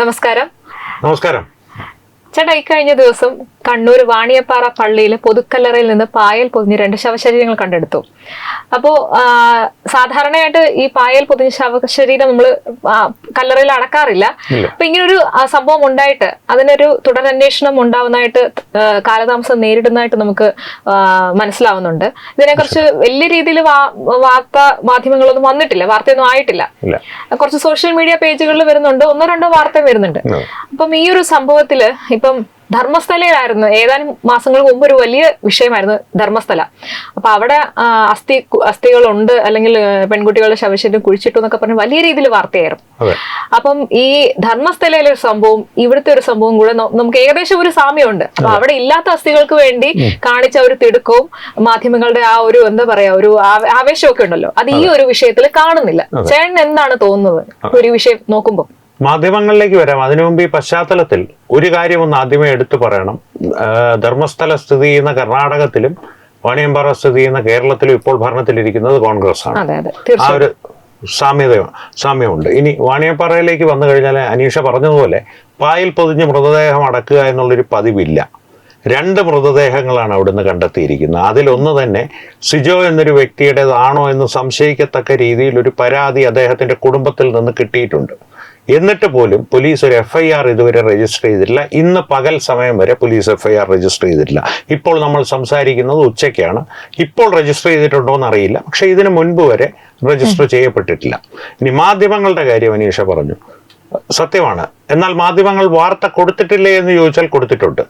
നമസ്കാരം. നമസ്കാരം ചേട്ടാ, ഇക്കഴിഞ്ഞ ദിവസം കണ്ണൂർ വാണിയപ്പാറ പള്ളിയിലെ പൊതുക്കല്ലറയിൽ നിന്ന് പായൽ പൊതിഞ്ഞ് 2 ശവശരീരങ്ങൾ കണ്ടെടുത്തു. അപ്പോ സാധാരണയായിട്ട് ഈ പായൽ പൊതിഞ്ഞ ശവശരീരം നമ്മൾ കല്ലറയിൽ അടക്കാറില്ല. അപ്പൊ ഇങ്ങനൊരു സംഭവം ഉണ്ടായിട്ട് അതിനൊരു തുടരന്വേഷണം ഉണ്ടാവുന്നതായിട്ട് കാലതാമസം നേരിടുന്നതായിട്ട് നമുക്ക് മനസ്സിലാവുന്നുണ്ട്. ഇതിനെക്കുറിച്ച് വലിയ രീതിയിൽ വാർത്താ മാധ്യമങ്ങളൊന്നും വന്നിട്ടില്ല, വാർത്തയൊന്നും ആയിട്ടില്ല. കുറച്ച് സോഷ്യൽ മീഡിയ പേജുകളിൽ വരുന്നുണ്ട്, 1-2 വാർത്ത വരുന്നുണ്ട്. അപ്പം ഈ ഒരു സംഭവത്തില് ഇപ്പം ധർമ്മസ്ഥലയിലായിരുന്നു ഏതാനും മാസങ്ങൾക്ക് മുമ്പ് ഒരു വലിയ വിഷയമായിരുന്നു ധർമ്മസ്ഥല. അപ്പൊ അവിടെ അസ്ഥികളുണ്ട്, അല്ലെങ്കിൽ പെൺകുട്ടികളുടെ ശവശരീരം കുഴിച്ചിട്ടു എന്നൊക്കെ പറഞ്ഞ് വലിയ രീതിയിൽ വാർത്തയായിരുന്നു. അപ്പം ഈ ധർമ്മസ്ഥലയിലെ ഒരു സംഭവം ഇവിടുത്തെ ഒരു സംഭവം കൂടെ നമുക്ക് ഏകദേശം ഒരു സാമ്യമുണ്ട്. അപ്പൊ അവിടെ ഇല്ലാത്ത അസ്ഥികൾക്ക് വേണ്ടി കാണിച്ച ഒരു തിടുക്കവും മാധ്യമങ്ങളുടെ ആ ഒരു എന്താ പറയാ ഒരു ആവേശമൊക്കെ ഉണ്ടല്ലോ, അത് ഈ ഒരു വിഷയത്തിൽ കാണുന്നില്ല. ചേട്ടൻ എന്താണ് തോന്നുന്നത് ഒരു വിഷയം നോക്കുമ്പോൾ? മാധ്യമങ്ങളിലേക്ക് വരാം. അതിനു മുമ്പ് ഈ പശ്ചാത്തലത്തിൽ ഒരു കാര്യം ഒന്ന് ആദ്യമേ എടുത്തു പറയണം. ധർമ്മസ്ഥല സ്ഥിതി ചെയ്യുന്ന കർണാടകത്തിലും വാണിയമ്പാറ സ്ഥിതി ചെയ്യുന്ന കേരളത്തിലും ഇപ്പോൾ ഭരണത്തിലിരിക്കുന്നത് കോൺഗ്രസ് ആണ്. ആ ഒരു സാമ്യമുണ്ട്. ഇനി വാണിയമ്പാറയിലേക്ക് വന്നു കഴിഞ്ഞാൽ അനീഷ പറഞ്ഞതുപോലെ പായൽ പൊതിഞ്ഞ് മൃതദേഹം അടക്കുക എന്നുള്ളൊരു പതിവില്ല. 2 മൃതദേഹങ്ങളാണ് അവിടുന്ന് കണ്ടെത്തിയിരിക്കുന്നത്. അതിലൊന്ന് തന്നെ സിജോ എന്നൊരു വ്യക്തിയുടേതാണോ എന്ന് സംശയിക്കത്തക്ക രീതിയിൽ ഒരു പരാതി അദ്ദേഹത്തിന്റെ കുടുംബത്തിൽ നിന്ന് കിട്ടിയിട്ടുണ്ട്. എന്നിട്ട് പോലും പോലീസ് ഒരു FIR ഇതുവരെ രജിസ്റ്റർ ചെയ്തിട്ടില്ല. ഇന്ന് പകൽ സമയം വരെ പോലീസ് FIR രജിസ്റ്റർ ചെയ്തിട്ടില്ല. ഇപ്പോൾ നമ്മൾ സംസാരിക്കുന്നത് ഉച്ചയ്ക്കാണ്. ഇപ്പോൾ രജിസ്റ്റർ ചെയ്തിട്ടുണ്ടോ എന്നറിയില്ല, പക്ഷെ ഇതിനു മുൻപ് വരെ രജിസ്റ്റർ ചെയ്യപ്പെട്ടിട്ടില്ല. ഇനി മാധ്യമങ്ങളുടെ കാര്യം അനീഷ പറഞ്ഞു, സത്യമാണ്. എന്നാൽ മാധ്യമങ്ങൾ വാർത്ത കൊടുത്തിട്ടില്ലേ എന്ന് ചോദിച്ചാൽ കൊടുത്തിട്ടുണ്ട്.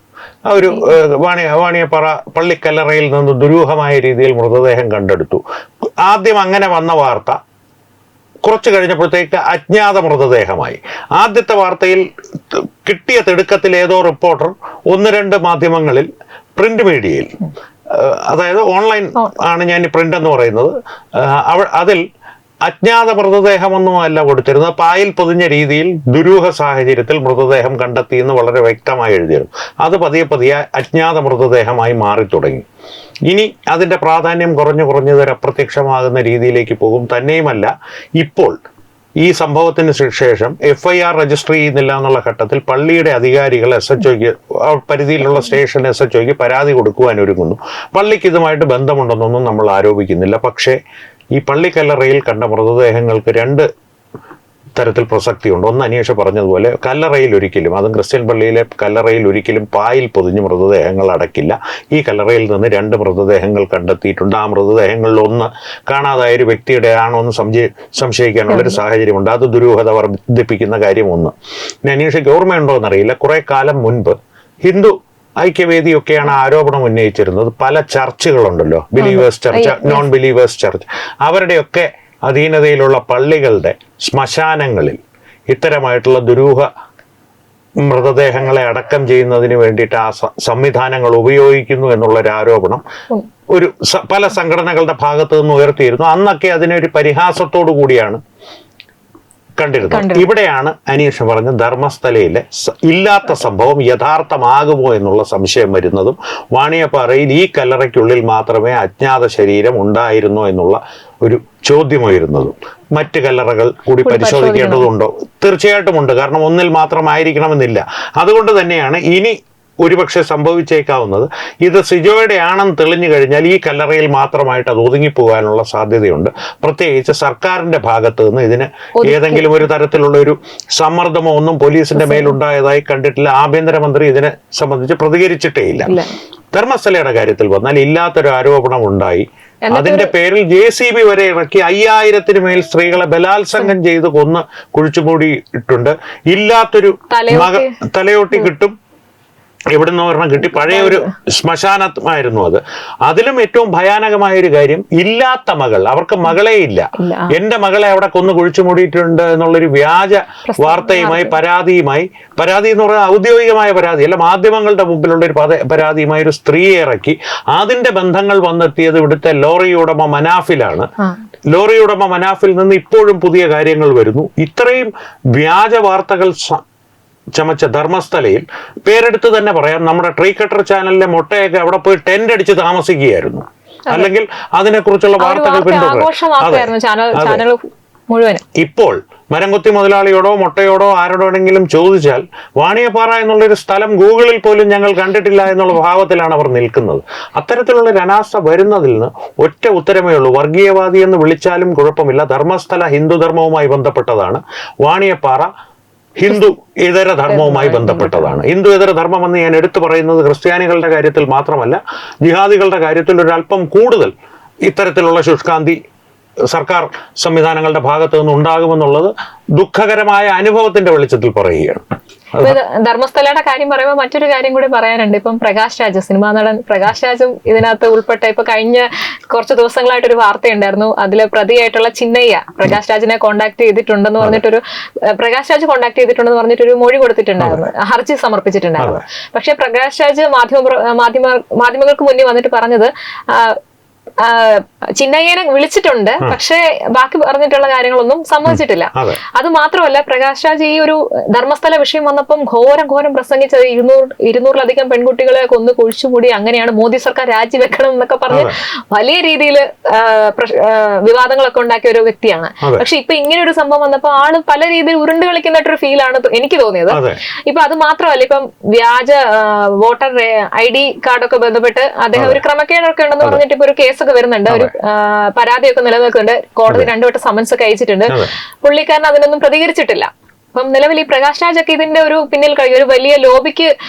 ഒരു വാണിയപ്പാറ പള്ളിക്കല്ലറയിൽ നിന്ന് ദുരൂഹമായ രീതിയിൽ മൃതദേഹം കണ്ടെടുത്തു. ആദ്യം അങ്ങനെ വന്ന വാർത്ത കുറച്ചു കഴിഞ്ഞപ്പോഴത്തേക്ക് അജ്ഞാത മൃതദേഹമായി. ആദ്യത്തെ വാർത്തയിൽ കിട്ടിയ തിടുക്കത്തിൽ ഏതോ റിപ്പോർട്ടർ 1-2 മാധ്യമങ്ങളിൽ, പ്രിന്റ് മീഡിയയിൽ, അതായത് ഓൺലൈൻ ആണ് ഞാൻ ഈ പ്രിന്റ് എന്ന് പറയുന്നത്, അതിൽ അജ്ഞാത മൃതദേഹമൊന്നുമല്ല കൊടുത്തിരുന്നത്, പായൽ പൊതിഞ്ഞ രീതിയിൽ ദുരൂഹ സാഹചര്യത്തിൽ മൃതദേഹം കണ്ടെത്തിയെന്ന് വളരെ വ്യക്തമായി എഴുതിയിരുന്നു. അത് പതിയെ അജ്ഞാത മൃതദേഹമായി മാറി തുടങ്ങി. ഇനി അതിൻ്റെ പ്രാധാന്യം കുറഞ്ഞതൊരു അപ്രത്യക്ഷമാകുന്ന രീതിയിലേക്ക് പോകും. തന്നെയുമല്ല, ഇപ്പോൾ ഈ സംഭവത്തിന് ശേഷം FIR രജിസ്റ്റർ ചെയ്യുന്നില്ല എന്നുള്ള ഘട്ടത്തിൽ പള്ളിയുടെ അധികാരികൾ SHOയ്ക്ക്, പരിധിയിലുള്ള സ്റ്റേഷൻ SHOയ്ക്ക് പരാതി കൊടുക്കുവാൻ ഒരുങ്ങുന്നു. പള്ളിക്ക് ഇതുമായിട്ട് ബന്ധമുണ്ടെന്നൊന്നും നമ്മൾ ആരോപിക്കുന്നില്ല. പക്ഷേ ഈ പള്ളിക്കല്ലറയിൽ കണ്ട മൃതദേഹങ്ങൾക്ക് 2 തരത്തിൽ പ്രസക്തിയുണ്ട്. ഒന്ന് അനീഷ പറഞ്ഞതുപോലെ കല്ലറയിൽ ഒരിക്കലും, അതും ക്രിസ്ത്യൻ പള്ളിയിലെ കല്ലറയിൽ ഒരിക്കലും പായിൽ പൊതിഞ്ഞ് മൃതദേഹങ്ങൾ അടക്കില്ല. ഈ കല്ലറയിൽ നിന്ന് 2 മൃതദേഹങ്ങൾ കണ്ടെത്തിയിട്ടുണ്ട്. ആ മൃതദേഹങ്ങളിൽ ഒന്ന് കാണാതായ ഒരു വ്യക്തിയുടെ ആണോ എന്ന് സംശയിക്കാനുള്ളൊരു സാഹചര്യമുണ്ട്. അത് ദുരൂഹത വർദ്ധിപ്പിക്കുന്ന കാര്യം ഒന്ന്. ഇനി അനീഷയ്ക്ക് ഓർമ്മയുണ്ടോ എന്നറിയില്ല, കുറെ കാലം മുൻപ് ഹിന്ദു ഐക്യവേദിയൊക്കെയാണ് ആരോപണം ഉന്നയിച്ചിരുന്നത്. പല ചർച്ചുകളുണ്ടല്ലോ, believers church, non believers church, അവരുടെയൊക്കെ അധീനതയിലുള്ള പള്ളികളുടെ ശ്മശാനങ്ങളിൽ ഇത്തരമായിട്ടുള്ള ദുരൂഹ മൃതദേഹങ്ങളെ അടക്കം ചെയ്യുന്നതിന് വേണ്ടിയിട്ട് ആ സംവിധാനങ്ങൾ ഉപയോഗിക്കുന്നു എന്നുള്ളൊരു ആരോപണം പല സംഘടനകളുടെ ഭാഗത്തു നിന്ന് ഉയർത്തിയിരുന്നു. അന്നൊക്കെ അതിനൊരു പരിഹാസത്തോടു കൂടിയാണ് കണ്ടിരുന്നത്. ഇവിടെയാണ് അനീഷ പറഞ്ഞ ധർമ്മസ്ഥലയിലെ ഇല്ലാത്ത സംഭവം യഥാർത്ഥമാകുമോ എന്നുള്ള സംശയം വരുന്നതും, വാണിയപ്പാറയിൽ ഈ കല്ലറയ്ക്കുള്ളിൽ മാത്രമേ അജ്ഞാത ശരീരം ഉണ്ടായിരുന്നോ എന്നുള്ള ഒരു ചോദ്യമായിരുന്നതും. മറ്റ് കല്ലറകൾ കൂടി പരിശോധിക്കേണ്ടതുണ്ടോ? തീർച്ചയായിട്ടും ഉണ്ട്. കാരണം ഒന്നിൽ മാത്രമായിരിക്കണമെന്നില്ല. അതുകൊണ്ട് തന്നെയാണ് ഇനി ഒരുപക്ഷെ സംഭവിച്ചേക്കാവുന്നത്, ഇത് സിജോയുടെ ആണെന്ന് തെളിഞ്ഞു കഴിഞ്ഞാൽ ഈ കല്ലറയിൽ മാത്രമായിട്ട് അത് ഒതുങ്ങിപ്പോകാനുള്ള സാധ്യതയുണ്ട്. പ്രത്യേകിച്ച് സർക്കാരിന്റെ ഭാഗത്ത് നിന്ന് ഇതിന് ഏതെങ്കിലും ഒരു തരത്തിലുള്ള ഒരു സമ്മർദ്ദമോ ഒന്നും പോലീസിന്റെ മേലുണ്ടായതായി കണ്ടിട്ടില്ല. ആഭ്യന്തരമന്ത്രി ഇതിനെ സംബന്ധിച്ച് പ്രതികരിച്ചിട്ടേ ഇല്ല. ധർമ്മസ്ഥലയുടെ കാര്യത്തിൽ വന്നാൽ ഇല്ലാത്തൊരു ആരോപണം ഉണ്ടായി. അതിന്റെ പേരിൽ JCB വരെ ഇറക്കി 5000-ന് മേൽ സ്ത്രീകളെ ബലാത്സംഗം ചെയ്ത് കൊന്ന് കുഴിച്ചുമൂടിയിട്ടുണ്ട്. ഇല്ലാത്തൊരു തലയോട്ടി കിട്ടും, എവിടുന്ന് ഒരെണ്ണം കിട്ടി, പഴയ ഒരു ശ്മശാനമായിരുന്നു അത്. അതിലും ഏറ്റവും ഭയാനകമായ ഒരു കാര്യം, ഇല്ലാത്ത മകൾ, അവർക്ക് മകളെ ഇല്ല, എന്റെ മകളെ അവിടെ കൊന്നു കുഴിച്ചു മൂടിയിട്ടുണ്ട് എന്നുള്ളൊരു വ്യാജ വാർത്തയുമായി പരാതി എന്ന് പറഞ്ഞാൽ ഔദ്യോഗികമായ പരാതി അല്ല, മാധ്യമങ്ങളുടെ മുമ്പിലുള്ള ഒരു പരാതിയുമായി ഒരു സ്ത്രീയെ ഇറക്കി. അതിന്റെ ബന്ധങ്ങൾ വന്നെത്തിയത് ഇവിടുത്തെ ലോറി ഉടമ മനാഫിലാണ്. ലോറി ഉടമ മനാഫിൽ നിന്ന് ഇപ്പോഴും പുതിയ കാര്യങ്ങൾ വരുന്നു. ഇത്രയും വ്യാജ വാർത്തകൾ ചമച്ച ധർമ്മസ്ഥലയിൽ, പേരെടുത്ത് തന്നെ പറയാം, നമ്മുടെ ട്രീ കട്ടർ ചാനലിലെ മുട്ടയൊക്കെ അവിടെ പോയി ടെന്റ് അടിച്ച് താമസിക്കുകയായിരുന്നു. അല്ലെങ്കിൽ അതിനെക്കുറിച്ചുള്ള വാർത്തകൾ പിന്തുടരും. ഇപ്പോൾ മരംകൊത്തി മുതലാളിയോടോ മൊട്ടയോടോ ആരോടെങ്കിലും ചോദിച്ചാൽ വാണിയപ്പാറ എന്നുള്ളൊരു സ്ഥലം ഗൂഗിളിൽ പോലും ഞങ്ങൾ കണ്ടിട്ടില്ല എന്നുള്ള ഭാവത്തിലാണ് അവർ നിൽക്കുന്നത്. അത്തരത്തിലുള്ളൊരു അനാസ്ഥ വരുന്നതിൽ നിന്ന് ഒറ്റ ഉത്തരമേ ഉള്ളൂ. വർഗീയവാദി എന്ന് വിളിച്ചാലും കുഴപ്പമില്ല. ധർമ്മസ്ഥല ഹിന്ദുധർമ്മവുമായി ബന്ധപ്പെട്ടതാണ്. വാണിയപ്പാറ ഹിന്ദു ഇതര ധർമ്മവുമായി ബന്ധപ്പെട്ടതാണ്. ഹിന്ദു ഇതര ധർമ്മം എന്ന് ഞാൻ എടുത്തു പറയുന്നത് ക്രിസ്ത്യാനികളുടെ കാര്യത്തിൽ മാത്രമല്ല, ജിഹാദികളുടെ കാര്യത്തിൽ ഒരല്പം കൂടുതൽ ഇത്തരത്തിലുള്ള ശുഷ്കാന്തി സർക്കാർ സംവിധാനങ്ങളുടെ ഭാഗത്തു നിന്ന് ഉണ്ടാകുമെന്നുള്ളത് ദുഃഖകരമായ അനുഭവത്തിന്റെ വെളിച്ചത്തിൽ പറയുകയാണ്. ധർമ്മസ്ഥലയുടെ കാര്യം പറയുമ്പോൾ മറ്റൊരു കാര്യം കൂടി പറയാനുണ്ട്. ഇപ്പം പ്രകാശ് രാജ്, സിനിമാ നടൻ പ്രകാശ് രാജും ഇതിനകത്ത് ഉൾപ്പെട്ട ഇപ്പൊ കഴിഞ്ഞ കുറച്ച് ദിവസങ്ങളായിട്ട് ഒരു വാർത്തയുണ്ടായിരുന്നു. അതിലെ പ്രതിയായിട്ടുള്ള ചിന്നയ്യ പ്രകാശ് രാജിനെ കോൺടാക്ട് ചെയ്തിട്ടുണ്ടെന്ന് പറഞ്ഞിട്ടൊരു പ്രകാശ് രാജ് കോൺടാക്ട് ചെയ്തിട്ടുണ്ടെന്ന് പറഞ്ഞിട്ടൊരു മൊഴി കൊടുത്തിട്ടുണ്ടായിരുന്നു, ഹർജി സമർപ്പിച്ചിട്ടുണ്ടായിരുന്നു. പക്ഷെ പ്രകാശ് രാജ് മാധ്യമങ്ങൾക്ക് മുന്നിൽ വന്നിട്ട് പറഞ്ഞത് ചിന്നയ്യനെ വിളിച്ചിട്ടുണ്ട്, പക്ഷേ ബാക്കി പറഞ്ഞിട്ടുള്ള കാര്യങ്ങളൊന്നും സമ്മതിച്ചിട്ടില്ല. അത് മാത്രമല്ല, പ്രകാശ് രാജ് ഈ ഒരു ധർമ്മസ്ഥല വിഷയം വന്നപ്പം ഘോരം പ്രസംഗിച്ചത് 200-ലധികം പെൺകുട്ടികളെ കൊന്നു കുഴിച്ചുകൂടി, അങ്ങനെയാണ് മോദി സർക്കാർ രാജിവെക്കണം എന്നൊക്കെ പറഞ്ഞ് വലിയ രീതിയിൽ വിവാദങ്ങളൊക്കെ ഉണ്ടാക്കിയ ഒരു വ്യക്തിയാണ്. പക്ഷെ ഇപ്പൊ ഇങ്ങനെ ഒരു സംഭവം വന്നപ്പോ ആള് പല രീതിയിൽ ഉരുണ്ട് കളിക്കുന്നതായിട്ടൊരു ഫീലാണ് എനിക്ക് തോന്നിയത്. ഇപ്പൊ അത് മാത്രമല്ല, ഇപ്പം വ്യാജ വോട്ടർ ID കാർഡൊക്കെ ബന്ധപ്പെട്ട് അദ്ദേഹം ഒരു ക്രമക്കേടൊക്കെ ഉണ്ടെന്ന് പറഞ്ഞിട്ട് ഇപ്പൊ ഒരു കേസൊക്കെ വരുന്നുണ്ട്, ഒരു പരാതിയൊക്കെ നിലനിൽക്കുന്നുണ്ട്. കോടതി 2 വട്ടം സമൻസ് ഒക്കെ അയച്ചിട്ടുണ്ട്. പുള്ളിക്കാരൻ അതിനൊന്നും പ്രതികരിച്ചിട്ടില്ല. അപ്പം നിലവിൽ ഈ പ്രകാശ് രാജൊക്കെ ഇതിന്റെ ഒരു പിന്നിൽ ഒരു വലിയ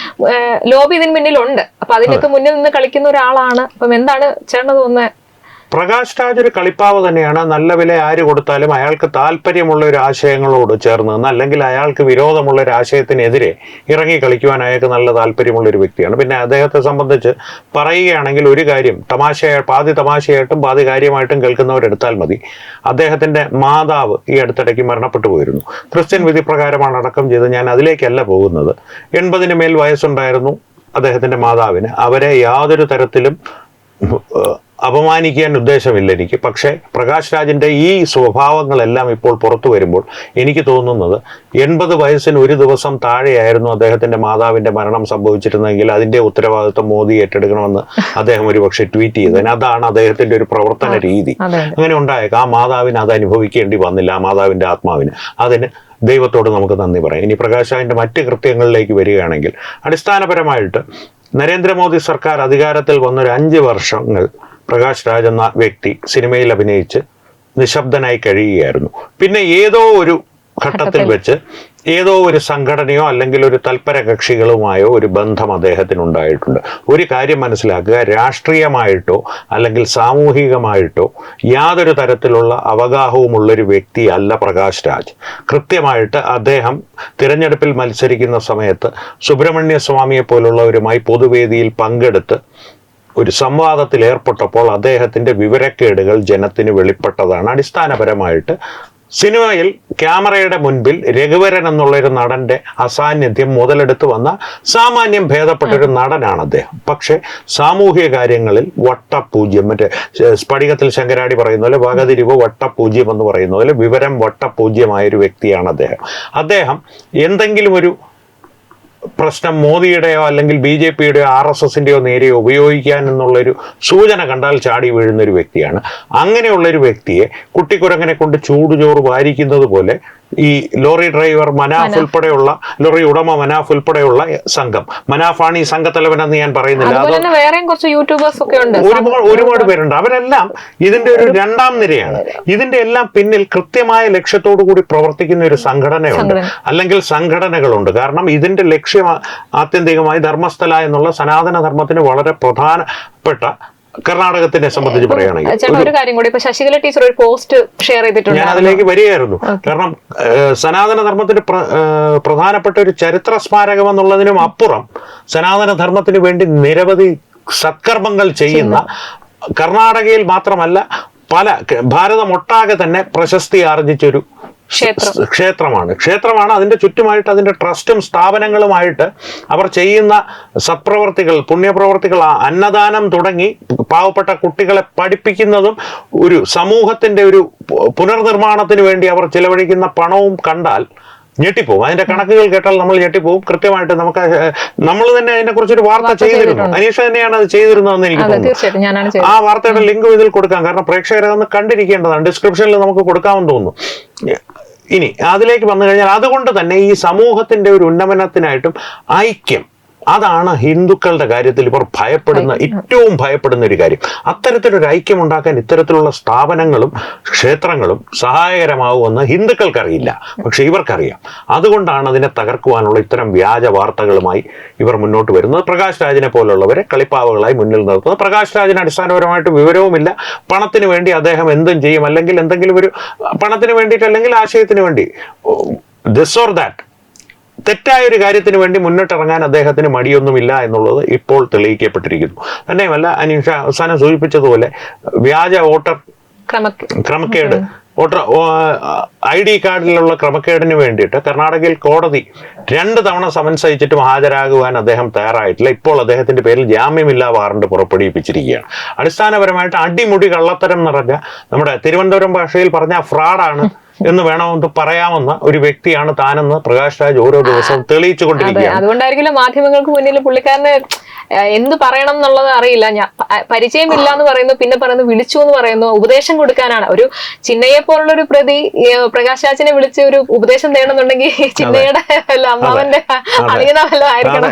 ലോബി ഇതിന് പിന്നിലുണ്ട്. അപ്പൊ അതിനൊക്കെ മുന്നിൽ നിന്ന് കളിക്കുന്ന ഒരാളാണ്. അപ്പം എന്താണ് ചേട്ടന് തോന്നുന്നത്? പ്രകാശ് രാജ് ഒരു കളിപ്പാവ് തന്നെയാണ്. നല്ല വില ആര് കൊടുത്താലും അയാൾക്ക് താല്പര്യമുള്ള ഒരു ആശയങ്ങളോട് ചേർന്ന് നിന്ന്, അല്ലെങ്കിൽ അയാൾക്ക് വിരോധമുള്ള ഒരു ആശയത്തിനെതിരെ ഇറങ്ങി കളിക്കുവാൻ അയാൾക്ക് നല്ല താല്പര്യമുള്ള ഒരു വ്യക്തിയാണ്. പിന്നെ അദ്ദേഹത്തെ സംബന്ധിച്ച് പറയുകയാണെങ്കിൽ ഒരു കാര്യം പാതി തമാശയായിട്ടും പാതി കാര്യമായിട്ടും കേൾക്കുന്നവരെടുത്താൽ മതി. അദ്ദേഹത്തിന്റെ മാതാവ് ഈ അടുത്തിടയ്ക്ക് മരണപ്പെട്ടു പോയിരുന്നു. ക്രിസ്ത്യൻ വിധി പ്രകാരമാണ് അടക്കം ചെയ്ത്. ഞാൻ അതിലേക്കല്ല പോകുന്നത്. 80-ന് മേൽ വയസ്സുണ്ടായിരുന്നു അദ്ദേഹത്തിന്റെ മാതാവിന്. അവരെ യാതൊരു തരത്തിലും അപമാനിക്കാൻ ഉദ്ദേശമില്ല എനിക്ക്. പക്ഷേ പ്രകാശ് രാജിന്റെ ഈ സ്വഭാവങ്ങളെല്ലാം ഇപ്പോൾ പുറത്തു വരുമ്പോൾ എനിക്ക് തോന്നുന്നത് 80 വയസ്സിന് ഒരു ദിവസം താഴെയായിരുന്നു അദ്ദേഹത്തിന്റെ മാതാവിന്റെ മരണം സംഭവിച്ചിരുന്നെങ്കിൽ അതിന്റെ ഉത്തരവാദിത്വം മോദി ഏറ്റെടുക്കണമെന്ന് അദ്ദേഹം ഒരുപക്ഷെ ട്വീറ്റ് ചെയ്തതിന്. അതാണ് അദ്ദേഹത്തിന്റെ ഒരു പ്രവർത്തന രീതി. അങ്ങനെ ഉണ്ടായേക്കാം. ആ മാതാവിന് അത് അനുഭവിക്കേണ്ടി വന്നില്ല, ആ മാതാവിന്റെ ആത്മാവിന്. അതിന് ദൈവത്തോട് നമുക്ക് നന്ദി പറയാം. ഇനി പ്രകാശ് രാജിന്റെ മറ്റ് കൃത്യങ്ങളിലേക്ക് വരികയാണെങ്കിൽ, അടിസ്ഥാനപരമായിട്ട് നരേന്ദ്രമോദി സർക്കാർ അധികാരത്തിൽ വന്നൊരു 5 വർഷങ്ങൾ പ്രകാശ് രാജ് എന്ന വ്യക്തി സിനിമയിൽ അഭിനയിച്ച് നിശബ്ദനായി കഴിയുകയായിരുന്നു. പിന്നെ ഏതോ ഒരു ഘട്ടത്തിൽ വെച്ച് ഏതോ ഒരു സംഘടനയോ അല്ലെങ്കിൽ ഒരു തൽപര കക്ഷികളുമായോ ഒരു ബന്ധം അദ്ദേഹത്തിനുണ്ടായിട്ടുണ്ട്. ഒരു കാര്യം മനസ്സിലാക്കുക, രാഷ്ട്രീയമായിട്ടോ അല്ലെങ്കിൽ സാമൂഹികമായിട്ടോ യാതൊരു തരത്തിലുള്ള അവഗാഹവുമുള്ളൊരു വ്യക്തിയല്ല പ്രകാശ് രാജ്. കൃത്യമായിട്ട് അദ്ദേഹം തിരഞ്ഞെടുപ്പിൽ മത്സരിക്കുന്ന സമയത്ത് സുബ്രഹ്മണ്യ സ്വാമിയെ പോലുള്ളവരുമായി പൊതുവേദിയിൽ പങ്കെടുത്ത് ഒരു സംവാദത്തിൽ ഏർപ്പെട്ടപ്പോൾ അദ്ദേഹത്തിന്റെ വിവരക്കേടുകൾ ജനത്തിന് വെളിപ്പെട്ടതാണ്. അടിസ്ഥാനപരമായിട്ട് സിനിമയിൽ ക്യാമറയുടെ മുൻപിൽ രഘുവരൻ എന്നുള്ളൊരു നടന്റെ അസാന്നിധ്യം മുതലെടുത്ത് വന്ന സാമാന്യം ഭേദപ്പെട്ടൊരു നടനാണ് അദ്ദേഹം. പക്ഷെ സാമൂഹിക കാര്യങ്ങളിൽ വട്ടപൂജ്യം, മറ്റേ സ്ഫടികത്തിൽ ശങ്കരാടി പറയുന്ന പോലെ വകതിരിവ് വട്ടപൂജ്യം എന്ന് പറയുന്ന പോലെ വിവരം വട്ടപൂജ്യമായൊരു വ്യക്തിയാണ് അദ്ദേഹം. അദ്ദേഹം എന്തെങ്കിലും ഒരു പ്രശ്നം മോദിയുടെയോ അല്ലെങ്കിൽ BJPയുടെയോ RSSന്റെയോ നേരെയോ ഉപയോഗിക്കാൻ എന്നുള്ളൊരു സൂചന കണ്ടാൽ ചാടി വീഴുന്ന ഒരു വ്യക്തിയാണ്. അങ്ങനെയുള്ളൊരു വ്യക്തിയെ കുട്ടിക്കുരങ്ങനെ കൊണ്ട് ചൂടുചോറ് വാരിക്കുന്നത് പോലെ ഈ ലോറി ഡ്രൈവർ മനാഫ് ഉൾപ്പെടെയുള്ള, ലോറി ഉടമ മനാഫ് ഉൾപ്പെടെയുള്ള സംഘം, മനാഫാണ് ഈ സംഘത്തലവനെന്ന് ഞാൻ പറയുന്നില്ല, ഒരുപാട് പേരുണ്ട്. അവരെല്ലാം ഇതിന്റെ ഒരു 2ാം നിരയാണ്. ഇതിന്റെ എല്ലാം പിന്നിൽ കൃത്യമായ ലക്ഷ്യത്തോടു കൂടി പ്രവർത്തിക്കുന്ന ഒരു സംഘടനയുണ്ട്, അല്ലെങ്കിൽ സംഘടനകളുണ്ട്. കാരണം ഇതിന്റെ ലക്ഷ്യം ആത്യന്തികമായി ധർമ്മസ്ഥല എന്നുള്ള സനാതന ധർമ്മത്തിന് വളരെ പ്രധാനപ്പെട്ട, കർണാടകത്തിനെ സംബന്ധിച്ച് പറയുകയാണെങ്കിൽ ഒരു കാര്യം കൂടി, ഇപ്പൊ ശശികല ടീച്ചർ ഒരു പോസ്റ്റ് ഷെയർ ചെയ്തിട്ടുണ്ട്, ഞാൻ അതിലേക്ക് വരികയായിരുന്നു. കാരണം സനാതന ധർമ്മത്തിന് പ്രധാനപ്പെട്ട ഒരു ചരിത്ര സ്മാരകം എന്നുള്ളതിനും അപ്പുറം സനാതന ധർമ്മത്തിന് വേണ്ടി നിരവധി സത്കർമ്മങ്ങൾ ചെയ്യുന്ന, കർണാടകയിൽ മാത്രമല്ല ഭാരതമൊട്ടാകെ തന്നെ പ്രശസ്തി ആർജിച്ചൊരു ക്ഷേത്രമാണ്. അതിന്റെ ചുറ്റുമായിട്ട് അതിന്റെ ട്രസ്റ്റും സ്ഥാപനങ്ങളുമായിട്ട് അവർ ചെയ്യുന്ന സത്പ്രവർത്തികൾ, പുണ്യപ്രവർത്തികൾ, അന്നദാനം തുടങ്ങി പാവപ്പെട്ട കുട്ടികളെ പഠിപ്പിക്കുന്നതും ഒരു സമൂഹത്തിന്റെ ഒരു പുനർനിർമ്മാണത്തിന് വേണ്ടി അവർ ചിലവഴിക്കുന്ന പണവും കണ്ടാൽ ഞെട്ടിപ്പോവും. അതിന്റെ കണക്കുകൾ കേട്ടാൽ നമ്മൾ ഞെട്ടിപ്പോവും. കൃത്യമായിട്ട് നമ്മൾ തന്നെ അതിനെ കുറിച്ചൊരു വാർത്ത ചെയ്തിരുന്നു. അനീഷ തന്നെയാണ് അത് ചെയ്തിരുന്നതെന്ന് എനിക്ക് തോന്നുന്നു. ആ വാർത്തയുടെ ലിങ്ക് ഇതിൽ കൊടുക്കാം, കാരണം പ്രേക്ഷകരെ ഒന്ന് കണ്ടിരിക്കേണ്ടതാണ്. ഡിസ്ക്രിപ്ഷനിൽ നമുക്ക് കൊടുക്കാമെന്ന് തോന്നുന്നു. ഇനി അതിലേക്ക് വന്നു കഴിഞ്ഞാൽ അതുകൊണ്ട് തന്നെ ഈ സമൂഹത്തിന്റെ ഒരു ഉന്നമനത്തിനായിട്ടും ഐക്യം, അതാണ് ഹിന്ദുക്കളുടെ കാര്യത്തിൽ ഇവർ ഭയപ്പെടുന്ന ഏറ്റവും ഭയപ്പെടുന്ന ഒരു കാര്യം. അത്തരത്തിലൊരു ഐക്യം ഉണ്ടാക്കാൻ ഇത്തരത്തിലുള്ള സ്ഥാപനങ്ങളും ക്ഷേത്രങ്ങളും സഹായകരമാവുമെന്ന് ഹിന്ദുക്കൾക്കറിയില്ല, പക്ഷെ ഇവർക്കറിയാം. അതുകൊണ്ടാണ് അതിനെ തകർക്കുവാനുള്ള ഇത്തരം വ്യാജ വാർത്തകളുമായി ഇവർ മുന്നോട്ട് വരുന്നത്. പ്രകാശ് രാജിനെ പോലുള്ളവരെ കളിപ്പാവകളായി മുന്നിൽ നിർത്തുന്നത്. പ്രകാശ് രാജിന് അടിസ്ഥാനപരമായിട്ട് വിവരവുമില്ല. പണത്തിന് വേണ്ടി അദ്ദേഹം എന്തും ചെയ്യും, അല്ലെങ്കിൽ എന്തെങ്കിലും ഒരു പണത്തിന് വേണ്ടിയിട്ട് അല്ലെങ്കിൽ ആശയത്തിന് വേണ്ടി ദിസ് ഓർ ദാറ്റ് തെറ്റായ ഒരു കാര്യത്തിന് വേണ്ടി മുന്നിട്ടിറങ്ങാൻ അദ്ദേഹത്തിന് മടിയൊന്നുമില്ല എന്നുള്ളത് ഇപ്പോൾ തെളിയിക്കപ്പെട്ടിരിക്കുന്നു. തന്നെയുമല്ല, അനീഷ അവസാനം സൂചിപ്പിച്ചതുപോലെ വ്യാജ വോട്ടർ ക്രമക്കേട്, വോട്ടർ ID കാർഡിലുള്ള ക്രമക്കേടിന് വേണ്ടിയിട്ട് കർണാടകയിൽ കോടതി 2 തവണ സമൻസ് അയച്ചിട്ടും ഹാജരാകുവാൻ അദ്ദേഹം തയ്യാറായിട്ടില്ല. ഇപ്പോൾ അദ്ദേഹത്തിന്റെ പേരിൽ ജാമ്യമില്ലാ വാറണ്ട് പുറപ്പെടുവിപ്പിച്ചിരിക്കുകയാണ്. അടിസ്ഥാനപരമായിട്ട് അടിമുടി കള്ളത്തരം നിറഞ്ഞ, നമ്മുടെ തിരുവനന്തപുരം ഭാഷയിൽ പറഞ്ഞ ഫ്രോഡാണ് എന്ന് വേണമെന്ന് പറയാവുന്ന ഒരു വ്യക്തിയാണ് താനെന്ന് പ്രകാശ് രാജ് ഓരോ ദിവസവും തെളിയിച്ചു കൊണ്ടിരിക്കുകയാണ്. അതുകൊണ്ടായിരിക്കും മാധ്യമങ്ങൾക്ക് മുന്നിൽ പുള്ളിക്കാരന് എന്ത് പറയണം എന്നുള്ളത് അറിയില്ല. പരിചയമില്ല എന്ന് പറയുന്നു, പിന്നെ പറയുന്നു വിളിച്ചു എന്ന് പറയുന്നു. ഉപദേശം കൊടുക്കാനാണ്. ഒരു ചിന്നയെ പോലുള്ള ഒരു പ്രതി പ്രകാശ് രാജിനെ വിളിച്ച് ഒരു ഉപദേശം തേടുന്നുണ്ടെങ്കിൽ ചിന്നയുടെ അമ്മാവന്റെ അളിയനോ വല്ല ആയിരിക്കണം.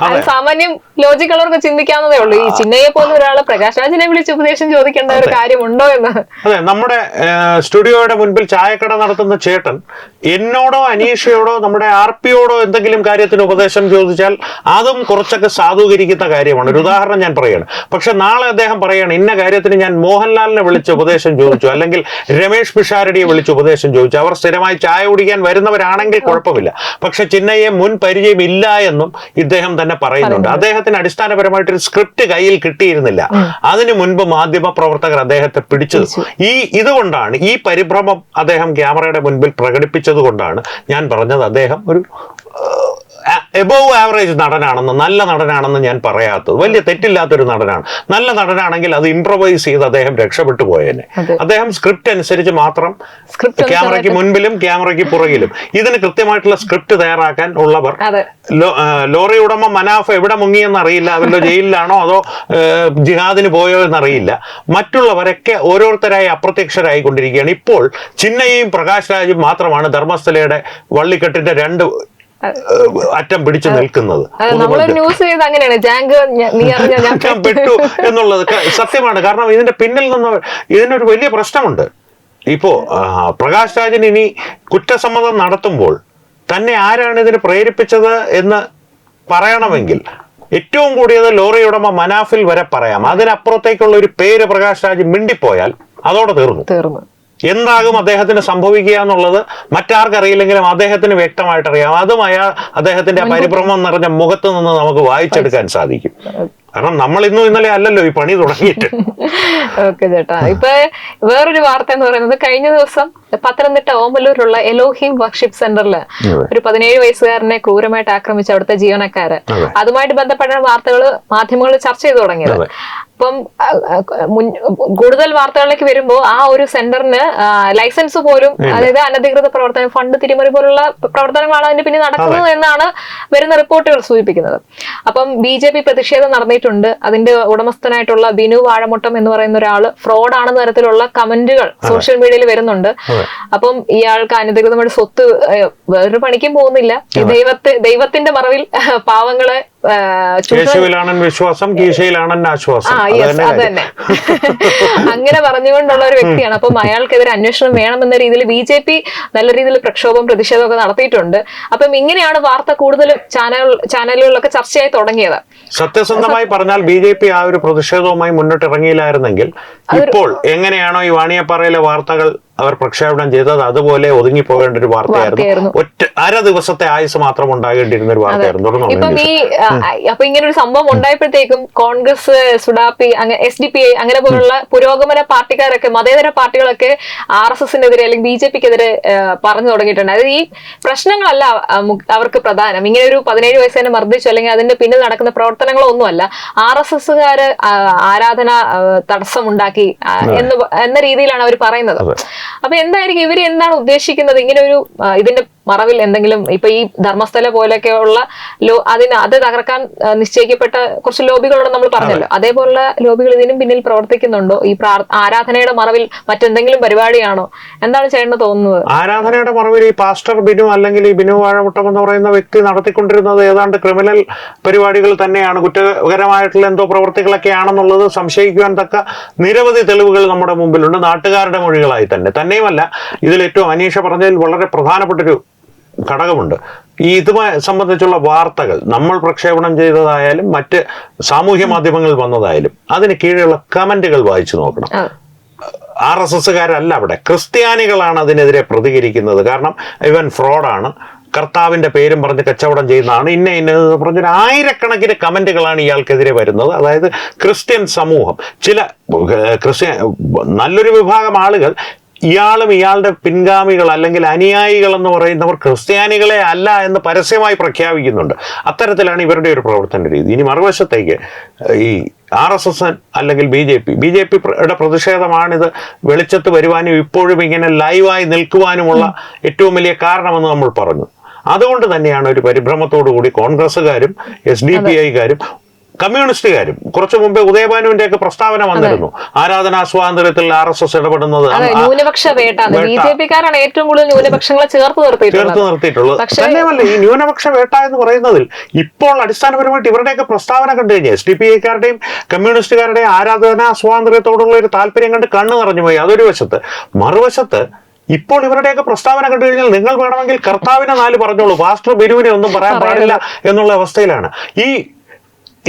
അത് സാമാന്യം ലോജിക്കുള്ളവർക്ക് ചിന്തിക്കാവുന്നതേ ഉള്ളൂ. ഈ ചിന്നയെ പോലെ ഒരാള് പ്രകാശ് രാജിനെ വിളിച്ച് ഉപദേശം ചോദിക്കേണ്ട ഒരു കാര്യമുണ്ടോ എന്ന്. അതെ, നമ്മുടെ സ്റ്റുഡിയോയുടെ മുൻപിൽ ചായക്കട നടത്തുന്ന ചേട്ടൻ എന്നോടോ അനീഷയോടോ നമ്മുടെ RPയോടോ എന്തെങ്കിലും കാര്യത്തിന് ഉപദേശം ചോദിച്ചാൽ അതും കുറച്ചൊക്കെ സാധൂകരിക്കുന്ന കാര്യമാണ്. ഒരു ഉദാഹരണം ഞാൻ പറയുകയാണ്. പക്ഷെ നാളെ അദ്ദേഹം പറയുകയാണ്, ഇന്ന കാര്യത്തിന് ഞാൻ മോഹൻലാലിനെ വിളിച്ച് ഉപദേശം ചോദിച്ചു, അല്ലെങ്കിൽ രമേഷ് പിഷാരടിയെ വിളിച്ച് ഉപദേശം ചോദിച്ചു. അവർ സ്ഥിരമായി ചായ കുടിക്കാൻ വരുന്നവരാണെങ്കിൽ കുഴപ്പമില്ല. പക്ഷെ ചിന്നയെ മുൻ പരിചയമില്ല എന്നും ഇദ്ദേഹം തന്നെ പറയുന്നുണ്ട്. അദ്ദേഹത്തിന് അടിസ്ഥാനപരമായിട്ടൊരു സ്ക്രിപ്റ്റ് കയ്യിൽ കിട്ടിയിരുന്നില്ല. അതിനു മുൻപ് മാധ്യമ പ്രവർത്തകർ അദ്ദേഹത്തെ പിടിച്ചത്. ഇതുകൊണ്ടാണ് ഈ പരിഭ്രമം അദ്ദേഹം ക്യാമറയുടെ മുൻപിൽ പ്രകടിപ്പിച്ചത് കൊണ്ടാണ് ഞാൻ പറഞ്ഞത് അദ്ദേഹം ഒരു എബോവ് ആവറേജ് നടനാണെന്ന്, നല്ല നടനാണെന്ന് ഞാൻ പറയാത്തത്. വലിയ തെറ്റില്ലാത്തൊരു നടനാണ്. നല്ല നടനാണെങ്കിൽ അത് ഇംപ്രവൈസ് ചെയ്ത് അദ്ദേഹം രക്ഷപ്പെട്ടു പോയേനെ. അദ്ദേഹം സ്ക്രിപ്റ്റ് അനുസരിച്ച് മാത്രം ക്യാമറയ്ക്ക് മുൻപിലും ക്യാമറയ്ക്ക് പുറകിലും ഇതിന് കൃത്യമായിട്ടുള്ള സ്ക്രിപ്റ്റ് തയ്യാറാക്കാൻ ഉള്ളവർ. ലോറി ഉടമ മനാഫ് എവിടെ മുങ്ങിയെന്ന് അറിയില്ല, അവരുടെ ജയിലിലാണോ അതോ ജിഹാദിന് പോയോ എന്നറിയില്ല. മറ്റുള്ളവരൊക്കെ ഓരോരുത്തരായി അപ്രത്യക്ഷരായി കൊണ്ടിരിക്കുകയാണ്. ഇപ്പോൾ ചിന്നയും പ്രകാശ് രാജും മാത്രമാണ് ധർമ്മസ്ഥലയുടെ വള്ളിക്കെട്ടിന്റെ 2 അറ്റം പിടിച്ചു നിൽക്കുന്നത്. പെട്ടു എന്നുള്ളത് സത്യമാണ്. കാരണം ഇതിന്റെ പിന്നിൽ നിന്ന് ഇതിനൊരു വലിയ പ്രശ്നമുണ്ട്. ഇപ്പോ പ്രകാശ് രാജിന് ഇനി കുറ്റസമ്മതം നടത്തുമ്പോൾ തന്നെ ആരാണ് ഇതിന് പ്രേരിപ്പിച്ചത് എന്ന് പറയണമെങ്കിൽ ഏറ്റവും കൂടിയത് ലോറി ഉടമ മനാഫിൽ വരെ പറയാം. അതിനപ്പുറത്തേക്കുള്ള ഒരു പേര് പ്രകാശ് രാജ് മിണ്ടിപ്പോയാൽ അതോടെ തീർന്നു. എന്താകും അദ്ദേഹത്തിന് സംഭവിക്കുക എന്നുള്ളത് മറ്റാർക്കറിയില്ലെങ്കിലും അദ്ദേഹത്തിന് വ്യക്തമായിട്ട് അറിയാം. അതും അദ്ദേഹത്തിന്റെ പരിഭ്രമം നിറഞ്ഞ മുഖത്ത് നിന്ന് നമുക്ക് വായിച്ചെടുക്കാൻ സാധിക്കും. കാരണം നമ്മൾ ഇന്നും ഇന്നലെ അല്ലല്ലോ ഈ പണി തുടങ്ങിയിട്ട്. ഓക്കെ ചേട്ടാ, ഇപ്പൊ വേറൊരു വാർത്ത എന്ന് പറയുന്നത്, കഴിഞ്ഞ ദിവസം പത്തനംതിട്ട ഓമലൂരിലുള്ള എലോഹിം വർഷിപ്പ് സെന്ററിൽ ഒരു 17 വയസ്സുകാരനെ ക്രൂരമായിട്ട് ആക്രമിച്ച അവിടുത്തെ ജീവനക്കാര്, അതുമായിട്ട് ബന്ധപ്പെട്ട വാർത്തകൾ മാധ്യമങ്ങൾ ചർച്ച ചെയ്തു തുടങ്ങിയത്. അപ്പം കൂടുതൽ വാർത്തകളിലേക്ക് വരുമ്പോൾ ആ ഒരു സെന്ററിന് ലൈസൻസ് പോലും, അതായത് അനധികൃത പ്രവർത്തനം, ഫണ്ട് തിരിമറി പോലുള്ള പ്രവർത്തനങ്ങളാണ് അതിന്റെ പിന്നെ നടക്കുന്നത് എന്നാണ് വരുന്ന റിപ്പോർട്ടുകൾ സൂചിപ്പിക്കുന്നത്. അപ്പം BJP പ്രതിഷേധം നടന്നിട്ടുണ്ട്. അതിന്റെ ഉടമസ്ഥനായിട്ടുള്ള ബിനു വാഴമുട്ടം എന്ന് പറയുന്ന ഒരാള് ഫ്രോഡാണെന്ന തരത്തിലുള്ള കമന്റുകൾ സോഷ്യൽ മീഡിയയിൽ വരുന്നുണ്ട്. അപ്പം ഇയാൾക്ക് അനധികൃതമായിട്ട് സ്വത്ത്, വേറൊരു പണിക്കും പോകുന്നില്ല, ദൈവത്തിന്റെ മറവിൽ പാവങ്ങളെ വിശ്വാസം, അങ്ങനെ പറഞ്ഞുകൊണ്ടുള്ള ഒരു വ്യക്തിയാണ്. അപ്പം അയാൾക്കെതിരെ അന്വേഷണം വേണമെന്ന രീതിയിൽ BJP നല്ല രീതിയിൽ പ്രക്ഷോഭം, പ്രതിഷേധമൊക്കെ നടത്തിയിട്ടുണ്ട്. അപ്പം ഇങ്ങനെയാണ് വാർത്ത കൂടുതലും ചാനലുകളിലൊക്കെ ചർച്ചയായി തുടങ്ങിയത്. സത്യസന്ധമായി പറഞ്ഞാൽ BJP ആ ഒരു പ്രതിഷേധവുമായി മുന്നിട്ടിറങ്ങിയില്ലായിരുന്നെങ്കിൽ ഇപ്പോൾ എങ്ങനെയാണോ ഈ വാണിയപ്പാറയിലെ വാർത്തകൾ അവർ പ്രക്ഷേപണം ചെയ്തത് അതുപോലെ ഒതുങ്ങിപ്പോകേണ്ട ഒരു വാർത്തയായിരുന്നു. അര ദിവസത്തെ ആയുസ് മാത്രം ഉണ്ടാകേണ്ടിയിരുന്ന ഒരു വാർത്തയായിരുന്നു. ഇപ്പം അപ്പൊ ഇങ്ങനെ ഒരു സംഭവം ഉണ്ടായപ്പോഴത്തേക്കും കോൺഗ്രസ്, സുഡാപ്പി, SDPI അങ്ങനെ പോലുള്ള പുരോഗമന പാർട്ടിക്കാരൊക്കെ, മതേതര പാർട്ടികളൊക്കെ RSSനെതിരെ അല്ലെങ്കിൽ BJPക്കെതിരെ പറഞ്ഞു തുടങ്ങിയിട്ടുണ്ട്. അതായത് ഈ പ്രശ്നങ്ങളല്ല അവർക്ക് പ്രധാനം. ഇങ്ങനെ ഒരു 17 വയസ്സുകാരനെ മർദ്ദിച്ചു അല്ലെങ്കിൽ അതിന്റെ പിന്നിൽ നടക്കുന്ന പ്രവർത്തനങ്ങളോ ഒന്നുമല്ല. RSSകാര് ആരാധന തടസ്സമുണ്ടാക്കി എന്ന രീതിയിലാണ് അവർ പറയുന്നത്. അപ്പൊ എന്തായിരിക്കും ഇവര് എന്താണ് ഉദ്ദേശിക്കുന്നത്? ഇങ്ങനെ ഒരു ഇതിന്റെ മറവിൽ എന്തെങ്കിലും ഇപ്പൊ ഈ ധർമ്മസ്ഥല പോലെയൊക്കെയുള്ള അത് തകർക്കാൻ നിശ്ചയിക്കപ്പെട്ട കുറച്ച് ലോബികളോട് നമ്മൾ പറഞ്ഞല്ലോ, അതേപോലുള്ള ലോബികൾ ഇതിനും പിന്നിൽ പ്രവർത്തിക്കുന്നുണ്ടോ? ഈ ആരാധനയുടെ മറവിൽ മറ്റെന്തെങ്കിലും പരിപാടിയാണോ? എന്താണ് ചേട്ടന് തോന്നുന്നത്? ആരാധനയുടെ മറവിൽ ഈ പാസ്റ്റർ ബിനു അല്ലെങ്കിൽ ഈ ബിനു വാഴമുട്ടം എന്ന് പറയുന്ന വ്യക്തി നടത്തിക്കൊണ്ടിരുന്നത് ഏതാണ്ട് ക്രിമിനൽ പരിപാടികൾ തന്നെയാണ്, കുറ്റകരമായിട്ടുള്ള എന്തോ പ്രവൃത്തികളൊക്കെയാണെന്നുള്ളത് സംശയിക്കുവാൻ തക്ക നിരവധി തെളിവുകൾ നമ്മുടെ മുമ്പിലുണ്ട്, നാട്ടുകാരുടെ മൊഴികളായി തന്നെ. തന്നെയുമല്ല, ഇതിൽ ഏറ്റവും അനീഷ പറഞ്ഞതിൽ വളരെ പ്രധാനപ്പെട്ടൊരു ഘടകമുണ്ട്. ഈ ഇതുമായി സംബന്ധിച്ചുള്ള വാർത്തകൾ നമ്മൾ പ്രക്ഷേപണം ചെയ്തതായാലും മറ്റ് സാമൂഹ്യ മാധ്യമങ്ങളിൽ വന്നതായാലും അതിന് കീഴെയുള്ള കമന്റുകൾ വായിച്ചു നോക്കണം. RSSകാരല്ല, അവിടെ ക്രിസ്ത്യാനികളാണ് അതിനെതിരെ പ്രതികരിക്കുന്നത്. കാരണം ഇവൻ ഫ്രോഡാണ്, കർത്താവിന്റെ പേരും പറഞ്ഞ് കച്ചവടം ചെയ്യുന്നതാണ്, ഇന്ന പറഞ്ഞൊരു ആയിരക്കണക്കിന് കമന്റുകളാണ് ഇയാൾക്കെതിരെ വരുന്നത്. അതായത് ക്രിസ്ത്യൻ സമൂഹം, ചില നല്ലൊരു വിഭാഗം ആളുകൾ ഇയാളും ഇയാളുടെ പിൻഗാമികൾ അല്ലെങ്കിൽ അനുയായികൾ എന്ന് പറയുന്നവർ ക്രിസ്ത്യാനികളെ അല്ല എന്ന് പരസ്യമായി പ്രഖ്യാപിക്കുന്നുണ്ട്. അത്തരത്തിലാണ് ഇവരുടെ ഒരു പ്രവർത്തന രീതി. ഇനി മറുവശത്തേക്ക് ഈ RSS അല്ലെങ്കിൽ BJPയുടെ പ്രതിഷേധമാണിത് വെളിച്ചത്ത് വരുവാനും ഇപ്പോഴും ഇങ്ങനെ ലൈവായി നിൽക്കുവാനുമുള്ള ഏറ്റവും വലിയ കാരണമെന്ന് നമ്മൾ പറഞ്ഞു. അതുകൊണ്ട് തന്നെയാണ് ഒരു പരിഭ്രമത്തോടു കൂടി കോൺഗ്രസ്സുകാരും SDPIക്കാരും കമ്മ്യൂണിസ്റ്റുകാരും കുറച്ചു മുമ്പേ ഉദയഭാനുവിന്റെ ഒക്കെ പ്രസ്താവന വന്നിരുന്നു, ആരാധനാ സ്വാതന്ത്ര്യത്തിൽ RSS ഇടപെടുന്നത് ന്യൂനപക്ഷ വേട്ടാണ്. BJPക്കാരാണ് ഏറ്റവും കൂടുതൽ ന്യൂനപക്ഷങ്ങളെ ചേർത്ത് നിർത്തിയിട്ടുള്ളത്. തന്നെയല്ല, ഈ ന്യൂനപക്ഷ വേട്ട എന്ന് പറയുന്നതിൽ ഇപ്പോൾ അടിസ്ഥാനപരമായിട്ട് ഇവരുടെയൊക്കെ പ്രസ്താവന കണ്ടു കഴിഞ്ഞാൽ SDPIക്കാരുടെയും കമ്മ്യൂണിസ്റ്റുകാരുടെയും ആരാധനാ സ്വാതന്ത്ര്യത്തോടുള്ള ഒരു താല്പര്യം കണ്ട് കണ്ണു നിറഞ്ഞു പോയി. അതൊരു വശത്ത്. മറുവശത്ത് ഇപ്പോൾ ഇവരുടെയൊക്കെ പ്രസ്താവന കണ്ടു കഴിഞ്ഞാൽ നിങ്ങൾ വേണമെങ്കിൽ കർത്താവിനെ 4 പറഞ്ഞോളൂ, പാസ്റ്റർ ബിനുവിനെ ഒന്നും പറയാൻ പാടില്ല എന്നുള്ള അവസ്ഥയിലാണ്. ഈ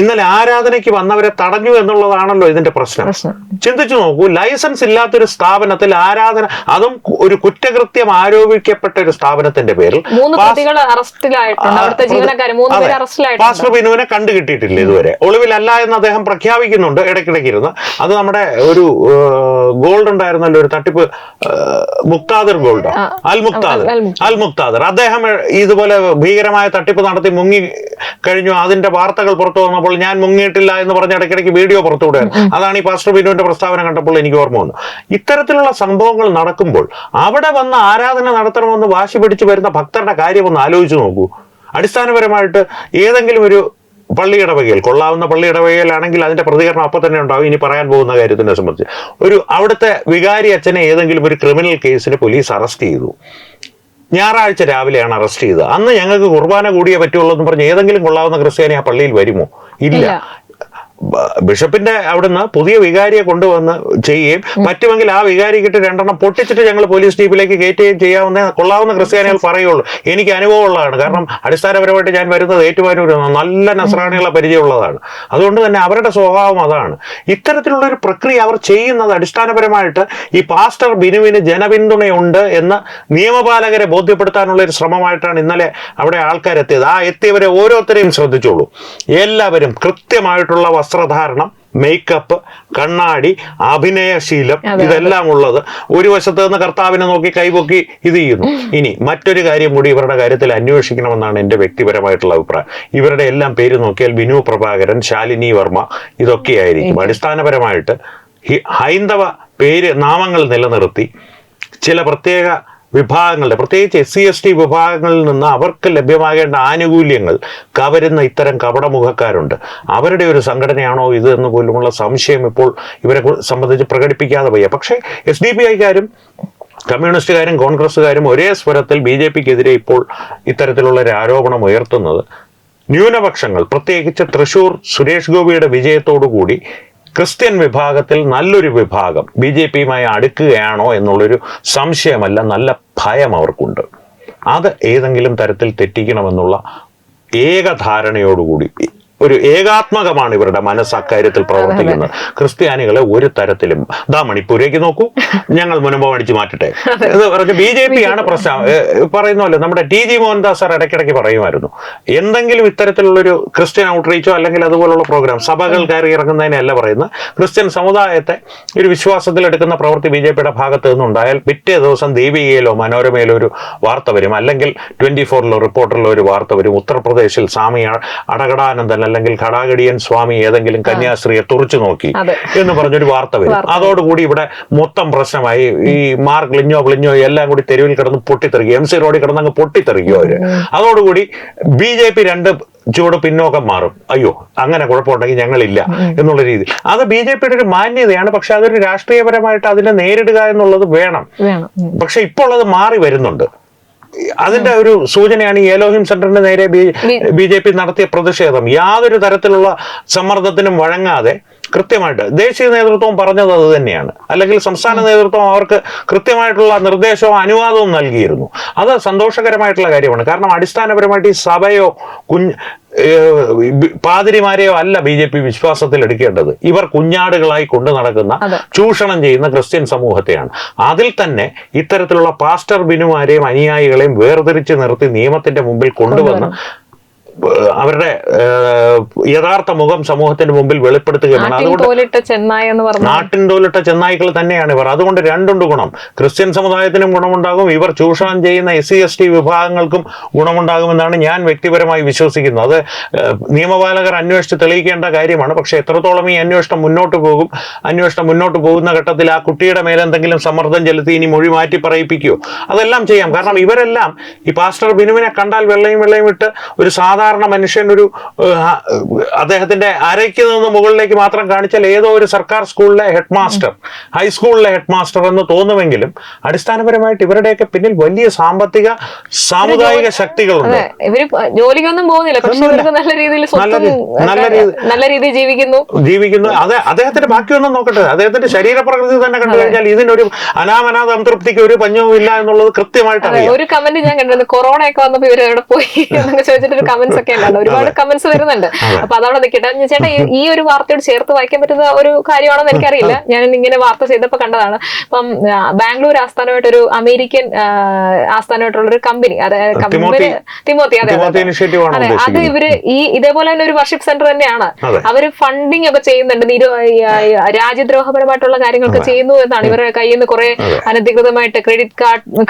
ഇന്നലെ ആരാധനയ്ക്ക് വന്നവരെ തടഞ്ഞു എന്നുള്ളതാണല്ലോ ഇതിന്റെ പ്രശ്നം. ചിന്തിച്ചു നോക്കൂ, ലൈസൻസ് ഇല്ലാത്തൊരു സ്ഥാപനത്തിൽ ആരാധന, അതും ഒരു കുറ്റകൃത്യം ആരോപിക്കപ്പെട്ട ഒരു സ്ഥാപനത്തിന്റെ പേരിൽ പാസ്റ്റർ ബിനുവിനെ കണ്ടുകിട്ടിയിട്ടില്ല ഇതുവരെ. ഒളിവിലല്ല എന്ന് അദ്ദേഹം പ്രഖ്യാപിക്കുന്നുണ്ട് ഇടയ്ക്കിടയ്ക്കിരുന്ന്. അത് നമ്മുടെ ഒരു ഗോൾഡ് ഉണ്ടായിരുന്നല്ലോ, ഒരു തട്ടിപ്പ്, മുക്താദിർ ഗോൾഡ്, അൽ മുക്താദിർ, അദ്ദേഹം ഇതുപോലെ ഭീകരമായ തട്ടിപ്പ് നടത്തി മുങ്ങി കഴിഞ്ഞു. അതിന്റെ വാർത്തകൾ പുറത്തു വന്നപ്പോൾ ഞാൻ മുങ്ങിയിട്ടില്ല എന്ന് പറഞ്ഞ ഇടയ്ക്കിടയ്ക്ക് വീഡിയോ പുറത്തുവിടുകയാണ്. അതാണ് ഈ പാസ്റ്റർ ബിനുവിന്റെ പ്രസ്താവന കണ്ടപ്പോൾ എനിക്ക് ഓർമ്മ വന്നു. ഇത്തരത്തിലുള്ള സംഭവങ്ങൾ നടക്കുമ്പോൾ അവിടെ വന്ന് ആരാധന നടത്തണമെന്ന് വാശി പിടിച്ചു വരുന്ന ഭക്തരുടെ കാര്യം ഒന്ന് ആലോചിച്ച് നോക്കൂ. അടിസ്ഥാനപരമായിട്ട് ഏതെങ്കിലും ഒരു പള്ളി ഇടവകയിൽ, കൊള്ളാവുന്ന പള്ളി ഇടവകയിലാണെങ്കിൽ അതിന്റെ പ്രതികരണം അപ്പം തന്നെ ഉണ്ടാവും. ഇനി പറയാൻ പോകുന്ന കാര്യത്തിനെ സംബന്ധിച്ച് അവിടുത്തെ വികാരി അച്ഛനെ ഏതെങ്കിലും ഒരു ക്രിമിനൽ കേസിന് പോലീസ് അറസ്റ്റ് ചെയ്തു, ഞായറാഴ്ച രാവിലെയാണ് അറസ്റ്റ് ചെയ്തത്. അന്ന് ഞങ്ങൾക്ക് കുർബാന കൂടിയേ പറ്റുള്ളൂ എന്ന് പറഞ്ഞ് ഏതെങ്കിലും കൊള്ളാവുന്ന ക്രിസ്ത്യാനി ആ പള്ളിയിൽ വരുമോ? ഇല്ല. ബിഷപ്പിന്റെ അവിടുന്ന് പുതിയ വികാരിയെ കൊണ്ടുവന്ന് ചെയ്യുകയും പറ്റുമെങ്കിൽ ആ വികാരി കിട്ടി 2 എണ്ണം പൊട്ടിച്ചിട്ട് ഞങ്ങൾ പോലീസ് ജീപ്പിലേക്ക് കയറ്റുകയും ചെയ്യാവുന്ന കൊള്ളാവുന്ന ക്രിസ്ത്യാനികൾ പറയുള്ളൂ. എനിക്ക് അനുഭവമുള്ളതാണ്. കാരണം അടിസ്ഥാനപരമായിട്ട് ഞാൻ വരുന്നത് ഏറ്റുമാനൂർ, നല്ല നസ്രാണികളെ പരിചയമുള്ളതാണ്. അതുകൊണ്ട് തന്നെ അവരുടെ സ്വഭാവം അതാണ്. ഇത്തരത്തിലുള്ള ഒരു പ്രക്രിയ അവർ ചെയ്യുന്നത് അടിസ്ഥാനപരമായിട്ട് ഈ പാസ്റ്റർ ബിനുവിന് ജനപിന്തുണയുണ്ട് എന്ന് നിയമപാലകരെ ബോധ്യപ്പെടുത്താനുള്ള ഒരു ശ്രമമായിട്ടാണ് ഇന്നലെ അവിടെ ആൾക്കാരെത്തിയത്. ആ എത്തിയവരെ ഓരോരുത്തരെയും ശ്രദ്ധിച്ചോളൂ. എല്ലാവരും കൃത്യമായിട്ടുള്ള വസ്ത്രധാരണം, മേക്കപ്പ്, കണ്ണാടി, അഭിനയശീലം, ഇതെല്ലാം ഉള്ളത്. ഒരു വശത്ത് നിന്ന് കർത്താവിനെ നോക്കി കൈപൊക്കി ഇത് ചെയ്യുന്നു. ഇനി മറ്റൊരു കാര്യം കൂടി ഇവരുടെ കാര്യത്തിൽ അന്വേഷിക്കണമെന്നാണ് എൻ്റെ വ്യക്തിപരമായിട്ടുള്ള അഭിപ്രായം. ഇവരുടെ എല്ലാം പേര് നോക്കിയാൽ ബിനു പ്രഭാകരൻ, ശാലിനി വർമ്മ, ഇതൊക്കെയായിരിക്കും. അടിസ്ഥാനപരമായിട്ട് ഹൈന്ദവ നാമങ്ങൾ നിലനിർത്തി ചില പ്രത്യേക വിഭാഗങ്ങളുടെ, പ്രത്യേകിച്ച് SC/ST വിഭാഗങ്ങളിൽ നിന്ന് അവർക്ക് ലഭ്യമാകേണ്ട ആനുകൂല്യങ്ങൾ കവരുന്ന ഇത്തരം കപടമുഖക്കാരുണ്ട്. അവരുടെ ഒരു സംഘടനയാണോ ഇത് എന്ന് പോലുമുള്ള സംശയം ഇപ്പോൾ ഇവരെ സംബന്ധിച്ച് പ്രകടിപ്പിക്കാതെ വയ്യ. പക്ഷേ SDPIക്കാരും കമ്മ്യൂണിസ്റ്റുകാരും കോൺഗ്രസ്സുകാരും ഒരേ സ്വരത്തിൽ BJPക്കെതിരെ ഇപ്പോൾ ഇത്തരത്തിലുള്ള ഒരു ആരോപണം ഉയർത്തുന്നത് ന്യൂനപക്ഷങ്ങൾ, പ്രത്യേകിച്ച് തൃശൂർ സുരേഷ് ഗോപിയുടെ വിജയത്തോടുകൂടി ക്രിസ്ത്യൻ വിഭാഗത്തിൽ നല്ലൊരു വിഭാഗം BJPയുമായി അടുക്കുകയാണോ എന്നുള്ളൊരു സംശയമല്ല, നല്ല ഭയം അവർക്കുണ്ട്. അത് ഏതെങ്കിലും തരത്തിൽ തെറ്റിക്കണമെന്നുള്ള ഏകധാരണയോടുകൂടി ഒരു ഏകാത്മകമാണ് ഇവരുടെ മനസ്സ് അക്കാര്യത്തിൽ പ്രവർത്തിക്കുന്നത്. ക്രിസ്ത്യാനികളെ ഒരു തരത്തിലും മണിപ്പൂരേക്ക് നോക്കൂ, ഞങ്ങൾ മുൻപ് അടിച്ചു മാറ്റട്ടെ എന്ന് പറഞ്ഞ് BJPയാണ് പ്രശ്നം. പറയുന്നല്ലോ, നമ്മുടെ TG മോഹൻദാസ് സാർ ഇടയ്ക്കിടയ്ക്ക് പറയുമായിരുന്നു, എന്തെങ്കിലും ഇത്തരത്തിലുള്ളൊരു ക്രിസ്ത്യൻ ഔട്ട്റീച്ചോ അല്ലെങ്കിൽ അതുപോലുള്ള പ്രോഗ്രാം, സഭകൾ കയറി ഇറങ്ങുന്നതിനല്ല പറയുന്നത്, ക്രിസ്ത്യൻ സമുദായത്തെ ഒരു വിശ്വാസത്തിലെടുക്കുന്ന പ്രവൃത്തി BJPയുടെ ഭാഗത്ത് നിന്നുണ്ടായാൽ പിറ്റേ ദിവസം ദീപികയിലോ മനോരമയിലോ ഒരു വാർത്ത വരും, അല്ലെങ്കിൽ 24-ലോ റിപ്പോർട്ടറിലോ ഒരു വാർത്ത വരും. ഉത്തർപ്രദേശിൽ സ്വാമി അടകടാനന്ദൻ അല്ലെങ്കിൽ അല്ലെങ്കിൽ ഘടാഘടിയൻ സ്വാമി ഏതെങ്കിലും കന്യാസ്ത്രീയെ തുറച്ചു നോക്കി എന്ന് പറഞ്ഞൊരു വാർത്ത വരും. അതോടുകൂടി ഇവിടെ മൊത്തം പ്രശ്നമായി. ഈ മാർക്ക് ലിഞ്ഞോ എല്ലാം കൂടി തെരുവിൽ കിടന്ന് പൊട്ടിത്തെറിക്കും. MC റോഡിൽ കിടന്ന് അങ്ങ് പൊട്ടിത്തെറിക്കും അവര്. അതോടുകൂടി BJP 2 ചൂട് പിന്നോക്കം മാറും. അയ്യോ, അങ്ങനെ കുഴപ്പമുണ്ടെങ്കിൽ ഞങ്ങളില്ല എന്നുള്ള രീതി. അത് BJPയുടെ ഒരു മാന്യതയാണ്. പക്ഷെ അതൊരു രാഷ്ട്രീയപരമായിട്ട് അതിനെ നേരിടുക എന്നുള്ളത് വേണം. പക്ഷെ ഇപ്പോൾ അത് മാറി വരുന്നുണ്ട്. അതിന്റെ ഒരു സൂചനയാണ് ഈ ഏലോഹിം സെന്ററിന് നേരെ BJP നടത്തിയ പ്രതിഷേധം. യാതൊരു തരത്തിലുള്ള സമ്മർദ്ദത്തിനും വഴങ്ങാതെ കൃത്യമായിട്ട് ദേശീയ നേതൃത്വം പറഞ്ഞത് അത് തന്നെയാണ്. അല്ലെങ്കിൽ സംസ്ഥാന നേതൃത്വം അവർക്ക് കൃത്യമായിട്ടുള്ള നിർദ്ദേശവും അനുവാദവും നൽകിയിരുന്നു. അത് സന്തോഷകരമായിട്ടുള്ള കാര്യമാണ്. കാരണം അടിസ്ഥാനപരമായിട്ട് ഈ സഭയോ പാതിരിമാരെയോ അല്ല BJP വിശ്വാസത്തിൽ എടുക്കേണ്ടത്. ഇവർ കുഞ്ഞാടുകളായി കൊണ്ടു നടക്കുന്ന ചൂഷണം ചെയ്യുന്ന ക്രിസ്ത്യൻ സമൂഹത്തെയാണ്. അതിൽ തന്നെ ഇത്തരത്തിലുള്ള പാസ്റ്റർ ബിനുമാരെയും അനുയായികളെയും വേർതിരിച്ച് നിർത്തി നിയമത്തിന്റെ മുമ്പിൽ കൊണ്ടുവന്ന് അവരുടെ യഥാർത്ഥ മുഖം സമൂഹത്തിന്റെ മുമ്പിൽ വെളിപ്പെടുത്തുകയാണ്. നാട്ടിൻ തോലിട്ട ചെന്നായ്ക്കൾ തന്നെയാണ് ഇവർ. അതുകൊണ്ട് രണ്ടുണ്ട് ഗുണം. ക്രിസ്ത്യൻ സമുദായത്തിനും ഗുണമുണ്ടാകും, ഇവർ ചൂഷണം ചെയ്യുന്ന SC/ST വിഭാഗങ്ങൾക്കും ഗുണമുണ്ടാകുമെന്നാണ് ഞാൻ വ്യക്തിപരമായി വിശ്വസിക്കുന്നത്. അത് നിയമപാലകർ അന്വേഷിച്ച് തെളിയിക്കേണ്ട കാര്യമാണ്. പക്ഷെ എത്രത്തോളം ഈ അന്വേഷണം മുന്നോട്ട് പോകും, അന്വേഷണം മുന്നോട്ട് പോകുന്ന ഘട്ടത്തിൽ ആ കുട്ടിയുടെ മേലെ എന്തെങ്കിലും സമ്മർദ്ദം ചെലുത്തി ഇനി മൊഴി മാറ്റി പറയിപ്പിക്കുകയോ അതെല്ലാം ചെയ്യാം. കാരണം ഇവരെല്ലാം ഈ പാസ്റ്റർ ബിനുവിനെ കണ്ടാൽ വെള്ളയും ഇട്ട് ഒരു സാധാരണ മനുഷ്യൻ ഒരു അദ്ദേഹത്തിന്റെ അരയ്ക്ക് നിന്ന് മുകളിലേക്ക് മാത്രം കാണിച്ചാൽ ഏതോ ഒരു സർക്കാർ സ്കൂളിലെ ഹെഡ് മാസ്റ്റർ, ഹൈസ്കൂളിലെ ഹെഡ് മാസ്റ്റർ എന്ന് തോന്നുമെങ്കിലും അടിസ്ഥാനപരമായിട്ട് ഇവരുടെയൊക്കെ പിന്നിൽ വലിയ സാമ്പത്തിക സാമുദായിക ശക്തികളുണ്ട്. ഇവര് ജോലിക്കൊന്നും പോകുന്നില്ല, പക്ഷെ ഇവർക്ക് നല്ല രീതിയിൽ ജീവിക്കുന്നു. അദ്ദേഹത്തിന്റെ ബാക്കിയൊന്നും നോക്കട്ടെ, അദ്ദേഹത്തിന്റെ ശരീരപ്രകൃതി തന്നെ കണ്ടു കഴിഞ്ഞാൽ ഇതിനൊരു അനാമനാഥ സംതൃപ്തിക്ക് ഒരു പഞ്ഞവും ഇല്ല എന്നുള്ളത് കൃത്യമായിട്ട് അറിയാം. ഒരു കമന്റ് ഞാൻ കണ്ടിരുന്നു, കൊറോണ ഒക്കെ വന്നപ്പോ ഇവർ എവിടെ പോയി എന്നൊക്കെ ചോദിച്ചിട്ട് ഒരു കമന്റ്സ് ഒക്കെ ഉണ്ടായിരുന്നു. ഒരുപാട് കമന്റ്സ് വരുന്നുണ്ട്. അപ്പൊ അതവിടെ നിൽക്കട്ടെ. ചേട്ടാ, ഈ ഒരു വാർത്തയോട് ചേർത്ത് വായിക്കാൻ പറ്റുന്ന ഒരു കാര്യമാണെന്ന് എനിക്കറിയില്ല. ഞാൻ ഇങ്ങനെ വാർത്ത ചെയ്തപ്പോ കണ്ടതാണ്. ഇപ്പം ബാംഗ്ലൂർ ആസ്ഥാനമായിട്ട് ഒരു അമേരിക്കൻ ആസ്ഥാനമായിട്ടുള്ള ഒരു കമ്പനി, തിമോത്തി, അതെ, അത് ഇവര് ഇതേപോലെ തന്നെ ഒരു വർഷിപ്പ് സെന്റർ തന്നെയാണ്. അവര് ഫണ്ടിങ് ഒക്കെ ചെയ്യുന്നുണ്ട്, രാജ്യദ്രോഹപരമായിട്ടുള്ള കാര്യങ്ങളൊക്കെ ചെയ്യുന്നു എന്നാണ്. ഇവരുടെ കയ്യിൽ നിന്ന് കുറെ അനധികൃതമായിട്ട് ക്രെഡിറ്റ്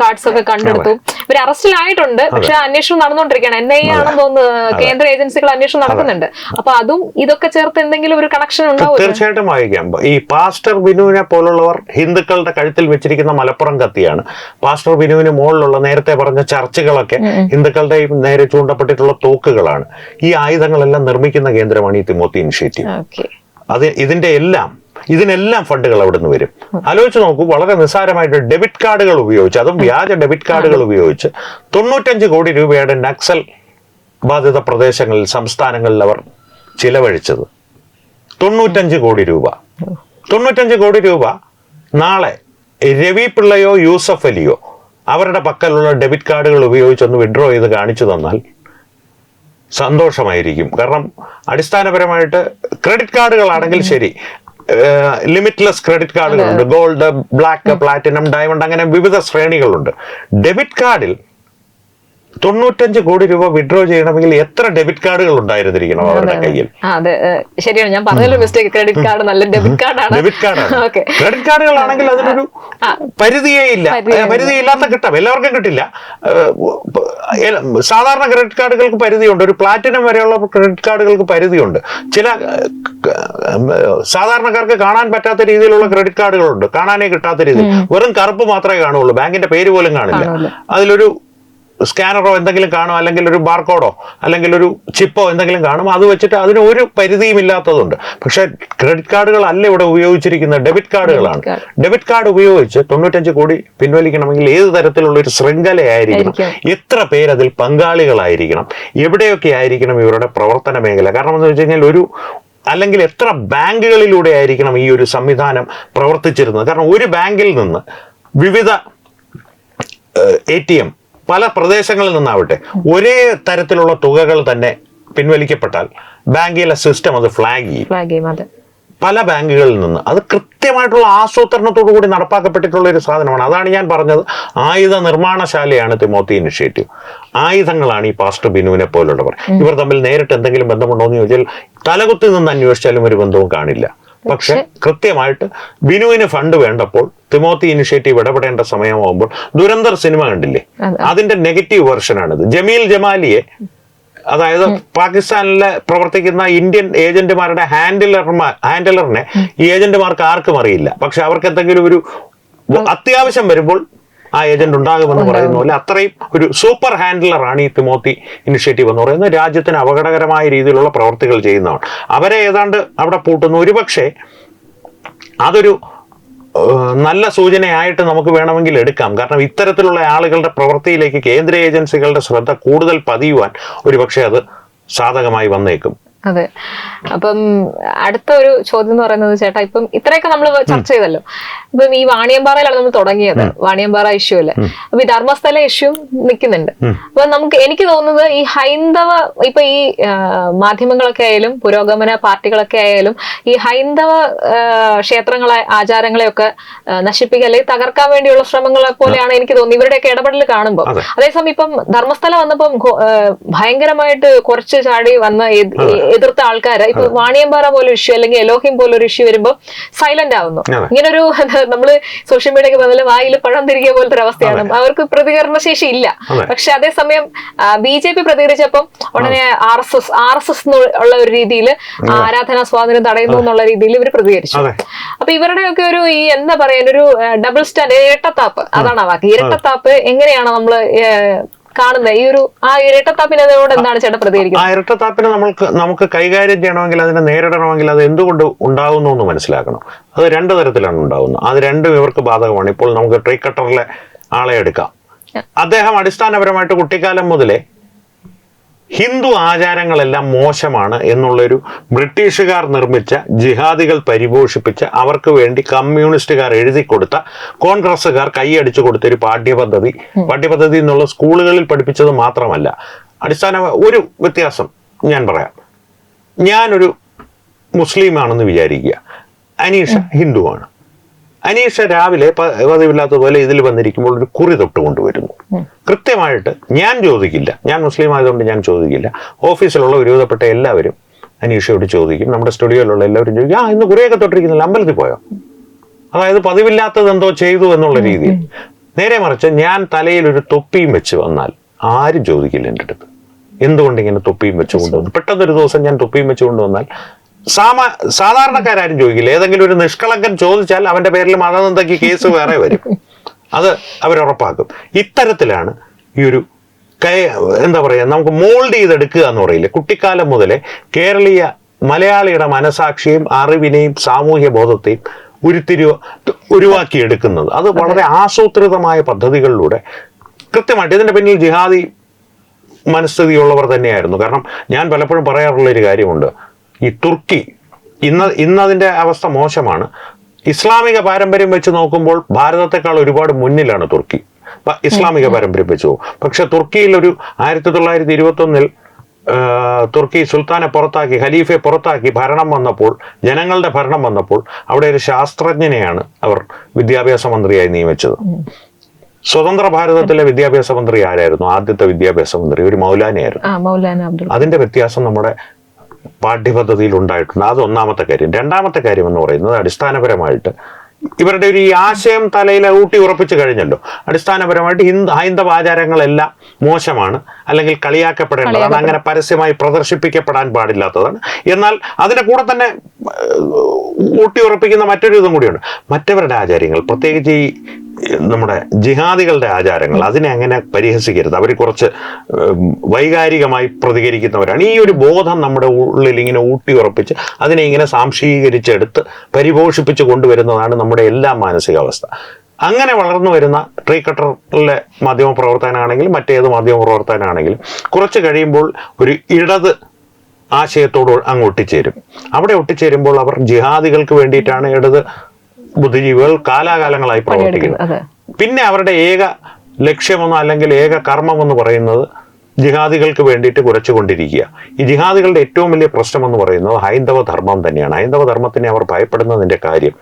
കാർഡ്സ് ഒക്കെ കണ്ടെടുത്തു. ഇവർ അറസ്റ്റിലായിട്ടുണ്ട്. പക്ഷെ അന്വേഷണം നടന്നുകൊണ്ടിരിക്കുകയാണ്. NIA ആണെന്ന് തോന്നുന്നു, കേന്ദ്ര ഏജൻസികൾ അന്വേഷണം നടക്കുന്നുണ്ട്. അപ്പൊ അതും ഇതൊക്കെ ചേർത്ത് എന്തെങ്കിലും ഒരു കണക്ഷൻ ഉണ്ടാവും. തീർച്ചയായിട്ടും വായിക്കാം. ഈ പാസ്റ്റർ ബിനുവിനെ പോലുള്ളവർ ഹിന്ദുക്കളുടെ കഴുത്തിൽ വെച്ചിരിക്കുന്ന മലപ്പുറം കത്തിയാണ്. പാസ്റ്റർ ബിനുവിന് മുകളിലുള്ള നേരത്തെ പറഞ്ഞ ചർച്ചുകളൊക്കെ ഹിന്ദുക്കളുടെയും നേരെ ചൂണ്ടപ്പെട്ടിട്ടുള്ള തോക്കുകളാണ്. ഈ ആയുധങ്ങളെല്ലാം നിർമ്മിക്കുന്ന കേന്ദ്രമാണ് ഈ തിമോത്തി ഇനിഷ്യേറ്റീവ്. ഇതിനെല്ലാം ഫണ്ടുകൾ അവിടെ നിന്ന് വരും. ആലോചിച്ച് നോക്കൂ, വളരെ നിസ്സാരമായിട്ട് ഡെബിറ്റ് കാർഡുകൾ ഉപയോഗിച്ച്, അതും വ്യാജ ഡെബിറ്റ് കാർഡുകൾ ഉപയോഗിച്ച് 95 കോടി രൂപയുടെ നക്സൽ ബാധിത പ്രദേശങ്ങളിൽ, സംസ്ഥാനങ്ങളിൽ അവർ ചിലവഴിച്ചത് 95 കോടി രൂപ. 95 കോടി രൂപ നാളെ രവി പിള്ളയോ യൂസഫ് അലിയോ അവരുടെ പക്കലുള്ള ഡെബിറ്റ് കാർഡുകൾ ഉപയോഗിച്ചൊന്ന് വിഡ്രോ ചെയ്ത് കാണിച്ചു തന്നാൽ സന്തോഷമായിരിക്കും. കാരണം അടിസ്ഥാനപരമായിട്ട് ക്രെഡിറ്റ് കാർഡുകളാണെങ്കിൽ ശരി, ലിമിറ്റ്ലെസ് ക്രെഡിറ്റ് കാർഡുകളുണ്ട്, ഗോൾഡ്, ബ്ലാക്ക്, പ്ലാറ്റിനം, ഡയമണ്ട്, അങ്ങനെ വിവിധ ശ്രേണികളുണ്ട്. ഡെബിറ്റ് കാർഡിൽ 95 കോടി രൂപ വിഡ്രോ ചെയ്യണമെങ്കിൽ എത്ര ഡെബിറ്റ് കാർഡുകൾ ഉണ്ടായിരുന്നിരിക്കണം അവരുടെ കയ്യിൽ? അതെ, ശരിയാണ്. ഞാൻ പറഞ്ഞല്ലോ മിസ്റ്റേക്ക്. ക്രെഡിറ്റ് കാർഡ് നല്ല ഡെബിറ്റ് കാർഡാണ്. ക്രെഡിറ്റ് കാർഡുകളാണെങ്കിൽ അതിനൊരു പരിധിയേ ഇല്ല. പരിധിയില്ലാത്ത കിട്ടാം, എല്ലാവർക്കും കിട്ടില്ല. സാധാരണ ക്രെഡിറ്റ് കാർഡുകൾക്ക് പരിധിയുണ്ട്. ഒരു പ്ലാറ്റിനം വരെയുള്ള ക്രെഡിറ്റ് കാർഡുകൾക്ക് പരിധിയുണ്ട്. ചില സാധാരണക്കാർക്ക് കാണാൻ പറ്റാത്ത രീതിയിലുള്ള ക്രെഡിറ്റ് കാർഡുകളുണ്ട്, കാണാനേ കിട്ടാത്ത രീതിയിൽ. വെറും കറുപ്പ് മാത്രമേ കാണുള്ളൂ, ബാങ്കിന്റെ പേര് പോലും കാണില്ല. അതിലൊരു സ്കാനറോ എന്തെങ്കിലും കാണും, അല്ലെങ്കിൽ ഒരു ബാർകോഡോ അല്ലെങ്കിൽ ഒരു ചിപ്പോ എന്തെങ്കിലും കാണും. അത് വെച്ചിട്ട് അതിന് ഒരു പരിധിയും ഇല്ലാത്തതുണ്ട്. പക്ഷെ ക്രെഡിറ്റ് കാർഡുകൾ അല്ല ഇവിടെ ഉപയോഗിച്ചിരിക്കുന്നത്, ഡെബിറ്റ് കാർഡുകളാണ്. ഡെബിറ്റ് കാർഡ് ഉപയോഗിച്ച് 95 കോടി പിൻവലിക്കണമെങ്കിൽ ഏത് തരത്തിലുള്ള ഒരു ശൃംഖലയായിരിക്കണം, എത്ര പേരതിൽ പങ്കാളികളായിരിക്കണം, എവിടെയൊക്കെ ആയിരിക്കണം ഇവരുടെ പ്രവർത്തന മേഖല. കാരണം എന്ന് വെച്ച് കഴിഞ്ഞാൽ അല്ലെങ്കിൽ എത്ര ബാങ്കുകളിലൂടെ ആയിരിക്കണം ഈ ഒരു സംവിധാനം പ്രവർത്തിച്ചിരുന്നത്. കാരണം ഒരു ബാങ്കിൽ നിന്ന് വിവിധ ATM പല പ്രദേശങ്ങളിൽ നിന്നാവട്ടെ ഒരേ തരത്തിലുള്ള തുകകൾ തന്നെ പിൻവലിക്കപ്പെട്ടാൽ ബാങ്കിലെ സിസ്റ്റം അത് ഫ്ലാഗ് ചെയ്യും. പല ബാങ്കുകളിൽ നിന്ന് അത് കൃത്യമായിട്ടുള്ള ആസൂത്രണത്തോടു കൂടി നടപ്പാക്കപ്പെട്ടിട്ടുള്ള ഒരു സാധനമാണ്. അതാണ് ഞാൻ പറഞ്ഞത്, ആയുധ നിർമ്മാണശാലയാണ് തിമോത്തി ഇനിഷ്യേറ്റീവ്. ആയുധങ്ങളാണ് ഈ പാസ്റ്റർ ബിനുവിനെ പോലുള്ളവർ. ഇവർ തമ്മിൽ നേരിട്ട് എന്തെങ്കിലും ബന്ധമുണ്ടോ എന്ന് ചോദിച്ചാൽ തലകുത്തി നിന്ന് അന്വേഷിച്ചാലും ഒരു ബന്ധവും കാണില്ല. പക്ഷെ കൃത്യമായിട്ട് ബിനുവിന് ഫണ്ട് വേണ്ടപ്പോൾ തിമോത്തി ഇനിഷ്യേറ്റീവ് ഇടപെടേണ്ട സമയമാകുമ്പോൾ ദുരന്തർ സിനിമ കണ്ടില്ലേ, അതിന്റെ നെഗറ്റീവ് വെർഷനാണിത്. ജമീൽ ജമാലിയെ അതായത് പാകിസ്ഥാനിലെ പ്രവർത്തിക്കുന്ന ഇന്ത്യൻ ഏജന്റുമാരുടെ ഹാൻഡിലറിനെ ഈ ഏജന്റുമാർക്ക് ആർക്കും അറിയില്ല. പക്ഷെ അവർക്ക് എന്തെങ്കിലും ഒരു അത്യാവശ്യം വരുമ്പോൾ ആ ഏജന്റ് ഉണ്ടാകുമെന്ന് പറയുന്ന പോലെ അത്രയും ഒരു സൂപ്പർ ഹാൻഡിലറാണ് ഈ തിമോത്തി ഇനിഷ്യേറ്റീവ് എന്ന് പറയുന്നത്. രാജ്യത്തിന് അപകടകരമായ രീതിയിലുള്ള പ്രവർത്തികൾ ചെയ്യുന്നതാണ്. അവരെ ഏതാണ്ട് അവിടെ പൂട്ടുന്നു. ഒരുപക്ഷെ അതൊരു നല്ല സൂചനയായിട്ട് നമുക്ക് വേണമെങ്കിൽ എടുക്കാം. കാരണം ഇത്തരത്തിലുള്ള ആളുകളുടെ പ്രവൃത്തിയിലേക്ക് കേന്ദ്ര ഏജൻസികളുടെ ശ്രദ്ധ കൂടുതൽ പതിയുവാൻ ഒരുപക്ഷെ അത് സാധകമായി വന്നേക്കും. അതെ. അപ്പം അടുത്ത ഒരു ചോദ്യം എന്ന് പറയുന്നത്, ചേട്ടാ ഇപ്പം ഇത്രയൊക്കെ നമ്മൾ ചർച്ച ചെയ്തല്ലോ. ഇപ്പം ഈ വാണിയമ്പാറയിലാണ് നമ്മൾ തുടങ്ങിയത്, വാണിയമ്പാറ ഇഷ്യൂ അല്ലേ. അപ്പൊ ഈ ധർമ്മസ്ഥല ഇഷ്യൂ നിൽക്കുന്നുണ്ട്. അപ്പൊ എനിക്ക് തോന്നുന്നത് ഈ ഹൈന്ദവ ഇപ്പൊ ഈ മാധ്യമങ്ങളൊക്കെ ആയാലും പുരോഗമന പാർട്ടികളൊക്കെ ആയാലും ഈ ഹൈന്ദവ ക്ഷേത്രങ്ങളെ ആചാരങ്ങളെയൊക്കെ നശിപ്പിക്കുക അല്ലെങ്കിൽ തകർക്കാൻ വേണ്ടിയുള്ള ശ്രമങ്ങളെ പോലെയാണ് എനിക്ക് തോന്നുന്നത് ഇവരുടെയൊക്കെ ഇടപെടൽ കാണുമ്പോൾ. അതേസമയം ഇപ്പം ധർമ്മസ്ഥല വന്നപ്പം ഭയങ്കരമായിട്ട് കുറച്ച് ചാടി വന്ന എതിർത്ത ആൾക്കാര് ഇപ്പൊ വാണിയമ്പാറ പോലെ ഇഷ്യൂ അല്ലെങ്കിൽ എലോഹിം പോലൊരു ഇഷ്യൂ വരുമ്പോൾ സൈലന്റ് ആവുന്നു. ഇങ്ങനൊരു നമ്മള് സോഷ്യൽ മീഡിയക്ക് പറഞ്ഞാൽ വായിൽ പഴം തിരികെ പോലത്തെ ഒരു അവസ്ഥയാണ്. അവർക്ക് പ്രതികരണ ശേഷി ഇല്ല. പക്ഷെ അതേസമയം BJP പ്രതികരിച്ചപ്പം ഉടനെ RSS ഉള്ള ഒരു രീതിയിൽ ആരാധനാ സ്വാതന്ത്ര്യം തടയുന്നു എന്നുള്ള രീതിയിൽ ഇവർ പ്രതികരിച്ചു. അപ്പൊ ഇവരുടെയൊക്കെ ഒരു ഈ എന്താ പറയാ ഒരു ഡബിൾ സ്റ്റാൻഡ്, ഇരട്ടത്താപ്പ്, അതാണ് ആ വാക്ക്. ഇരട്ടത്താപ്പ് എങ്ങനെയാണ് നമ്മള് കാണുന്നത്? ഈ ഒരു ആ ഇരട്ടത്താപ്പിനോട് എന്താണ് ചേട്ടൻ പ്രതികരിക്കുന്നത്? ആ ഇരട്ടത്താപ്പിനെ നമുക്ക് കൈകാര്യം ചെയ്യണമെങ്കിൽ, അതിനെ നേരിടണമെങ്കിൽ അത് എന്തുകൊണ്ട് ഉണ്ടാകുന്നു എന്ന് മനസ്സിലാക്കണം. അത് രണ്ട് തരത്തിലാണ് ഉണ്ടാകുന്നത്. അത് രണ്ടും ഇവർക്ക് ബാധകമാണ്. ഇപ്പോൾ നമുക്ക് ട്രീ കട്ടറിലെ ആളെ എടുക്കാം. അദ്ദേഹം അടിസ്ഥാനപരമായിട്ട് കുട്ടിക്കാലം മുതലേ ഹിന്ദു ആചാരങ്ങളെല്ലാം മോശമാണ് എന്നുള്ളൊരു ബ്രിട്ടീഷുകാർ നിർമ്മിച്ച, ജിഹാദികൾ പരിപോഷിപ്പിച്ച, അവർക്ക് വേണ്ടി കമ്മ്യൂണിസ്റ്റുകാർ എഴുതി കൊടുത്ത, കോൺഗ്രസ്സുകാർ കൈയടിച്ചു കൊടുത്തൊരു പാഠ്യപദ്ധതി എന്നുള്ള സ്കൂളുകളിൽ പഠിപ്പിച്ചത് മാത്രമല്ല. ഒരു വ്യത്യാസം ഞാൻ പറയാം. ഞാനൊരു മുസ്ലിമാണെന്ന് വിചാരിക്കുക, അനീഷ ഹിന്ദുവാണ്. അനീഷ രാവിലെ പതിവില്ലാത്തതുപോലെ ഇതിൽ വന്നിരിക്കുമ്പോൾ ഒരു കുറി തൊട്ട് കൊണ്ടുവരുന്നു. കൃത്യമായിട്ട് ഞാൻ ചോദിക്കില്ല, ഞാൻ മുസ്ലിം ആയതുകൊണ്ട് ഞാൻ ചോദിക്കില്ല. ഓഫീസിലുള്ള ഒരുവിധപ്പെട്ട എല്ലാവരും അനീഷയോട് ചോദിക്കും. നമ്മുടെ സ്റ്റുഡിയോയിലുള്ള എല്ലാവരും ചോദിക്കും, ഇന്ന് കുറിയൊക്കെ തൊട്ടിരിക്കുന്നില്ല, അമ്പലത്തിൽ പോയോ? അതായത് പതിവില്ലാത്തത് എന്തോ ചെയ്തു എന്നുള്ള രീതിയിൽ. നേരെ മറിച്ച് ഞാൻ തലയിൽ ഒരു തൊപ്പിയും വെച്ച് വന്നാൽ ആരും ചോദിക്കില്ല എൻ്റെ അടുത്ത്, എന്തുകൊണ്ട് ഇങ്ങനെ തൊപ്പിയും വെച്ച് കൊണ്ടുവന്നു. പെട്ടെന്നൊരു ദിവസം ഞാൻ തൊപ്പിയും വെച്ച് കൊണ്ടുവന്നാൽ സാധാരണക്കാരും ചോദിക്കില്ല. ഏതെങ്കിലും ഒരു നിഷ്കളങ്കൻ ചോദിച്ചാൽ അവന്റെ പേരിൽ മതനിന്ദയ്ക്ക് കേസ് വേറെ വരും. അത് അവരുറപ്പാക്കും. ഇത്തരത്തിലാണ് ഈ ഒരു എന്താ പറയാ, നമുക്ക് മോൾഡ് ചെയ്തെടുക്കുക എന്ന് പറയില്ലേ. കുട്ടിക്കാലം മുതലേ കേരളീയ മലയാളിയുടെ മനസാക്ഷിയും അറിവിനെയും സാമൂഹ്യ ബോധത്തെയും ഉരുവാക്കിയെടുക്കുന്നത്. അത് വളരെ ആസൂത്രിതമായ പദ്ധതികളിലൂടെ കൃത്യമായിട്ട്. ഇതിന്റെ പിന്നിൽ ജിഹാദി മനസ്ഥിതിയുള്ളവർ തന്നെയായിരുന്നു. കാരണം ഞാൻ പലപ്പോഴും പറയാറുള്ളൊരു കാര്യമുണ്ട്, ഈ തുർക്കി ഇന്നതിൻ്റെ അവസ്ഥ മോശമാണ്. ഇസ്ലാമിക പാരമ്പര്യം വെച്ച് നോക്കുമ്പോൾ ഭാരതത്തെക്കാൾ ഒരുപാട് മുന്നിലാണ് തുർക്കി, ഇസ്ലാമിക പാരമ്പര്യം വെച്ച് പോകും. പക്ഷെ തുർക്കിയിൽ ഒരു 1921 തുർക്കി സുൽത്താനെ പുറത്താക്കി, ഖലീഫയെ പുറത്താക്കി ഭരണം വന്നപ്പോൾ, ജനങ്ങളുടെ ഭരണം വന്നപ്പോൾ, അവിടെ ഒരു ശാസ്ത്രജ്ഞനെയാണ് അവർ വിദ്യാഭ്യാസ മന്ത്രിയായി നിയമിച്ചത്. സ്വതന്ത്ര ഭാരതത്തിലെ വിദ്യാഭ്യാസ മന്ത്രി ആരായിരുന്നു? ആദ്യത്തെ വിദ്യാഭ്യാസ മന്ത്രി ഒരു മൗലാനയായിരുന്നു. അതിന്റെ വ്യത്യാസം നമ്മുടെ പാഠ്യപദ്ധതിയിൽ ഉണ്ടായിട്ടുണ്ട്. അത് ഒന്നാമത്തെ കാര്യം. രണ്ടാമത്തെ കാര്യം എന്ന് പറയുന്നത്, അടിസ്ഥാനപരമായിട്ട് ഇവരുടെ ഒരു ഈ ആശയം തലയിൽ ഊട്ടി ഉറപ്പിച്ചു കഴിഞ്ഞല്ലോ. അടിസ്ഥാനപരമായിട്ട് ഹൈന്ദവ ആചാരങ്ങളെല്ലാം മോശമാണ്, അല്ലെങ്കിൽ കളിയാക്കപ്പെടേണ്ടതാണ്, അങ്ങനെ പരസ്യമായി പ്രദർശിപ്പിക്കപ്പെടാൻ പാടില്ലാത്തതാണ്. എന്നാൽ അതിന്റെ കൂടെ തന്നെ ഊട്ടി ഉറപ്പിക്കുന്ന മറ്റൊരു ഇതും കൂടിയുണ്ട്. മറ്റവരുടെ ആചാരങ്ങൾ, പ്രത്യേകിച്ച് ഈ നമ്മുടെ ജിഹാദികളുടെ ആചാരങ്ങൾ, അതിനെ അങ്ങനെ പരിഹസിക്കരുത്. അവർ കുറച്ച് വൈകാരികമായി പ്രതികരിക്കുന്നവരാണ്. ഈ ഒരു ബോധം നമ്മുടെ ഉള്ളിൽ ഇങ്ങനെ ഊട്ടി ഉറപ്പിച്ച് അതിനെ ഇങ്ങനെ സാംശീകരിച്ചെടുത്ത് പരിപോഷിപ്പിച്ച് കൊണ്ടുവരുന്നതാണ് നമ്മുടെ എല്ലാ മാനസികാവസ്ഥ. അങ്ങനെ വളർന്നു വരുന്ന ട്രീ കട്ടറിലെ മാധ്യമപ്രവർത്തകനാണെങ്കിലും മറ്റേത് മാധ്യമപ്രവർത്തകനാണെങ്കിലും കുറച്ച് കഴിയുമ്പോൾ ഒരു ഇടത് ആശയത്തോട് അങ്ങ് ഒട്ടിച്ചേരും. അവിടെ ഒട്ടിച്ചേരുമ്പോൾ അവർ ജിഹാദികൾക്ക് വേണ്ടിയിട്ടാണ് ഇടത് ബുദ്ധിജീവികൾ കാലാകാലങ്ങളായി പ്രവർത്തിക്കുന്നത്. പിന്നെ അവരുടെ ഏക ലക്ഷ്യമെന്നോ അല്ലെങ്കിൽ ഏക കർമ്മമെന്ന് പറയുന്നത് ജിഹാദികൾക്ക് വേണ്ടിയിട്ട് കുരച്ചുകൊണ്ടിരിക്കുക. ഈ ജിഹാദികളുടെ ഏറ്റവും വലിയ പ്രശ്നം എന്ന് പറയുന്നത് ഹൈന്ദവ ധർമ്മം തന്നെയാണ്. ഹൈന്ദവ ധർമ്മത്തിനെ അവർ ഭയപ്പെടുന്നതിന്റെ കാര്യം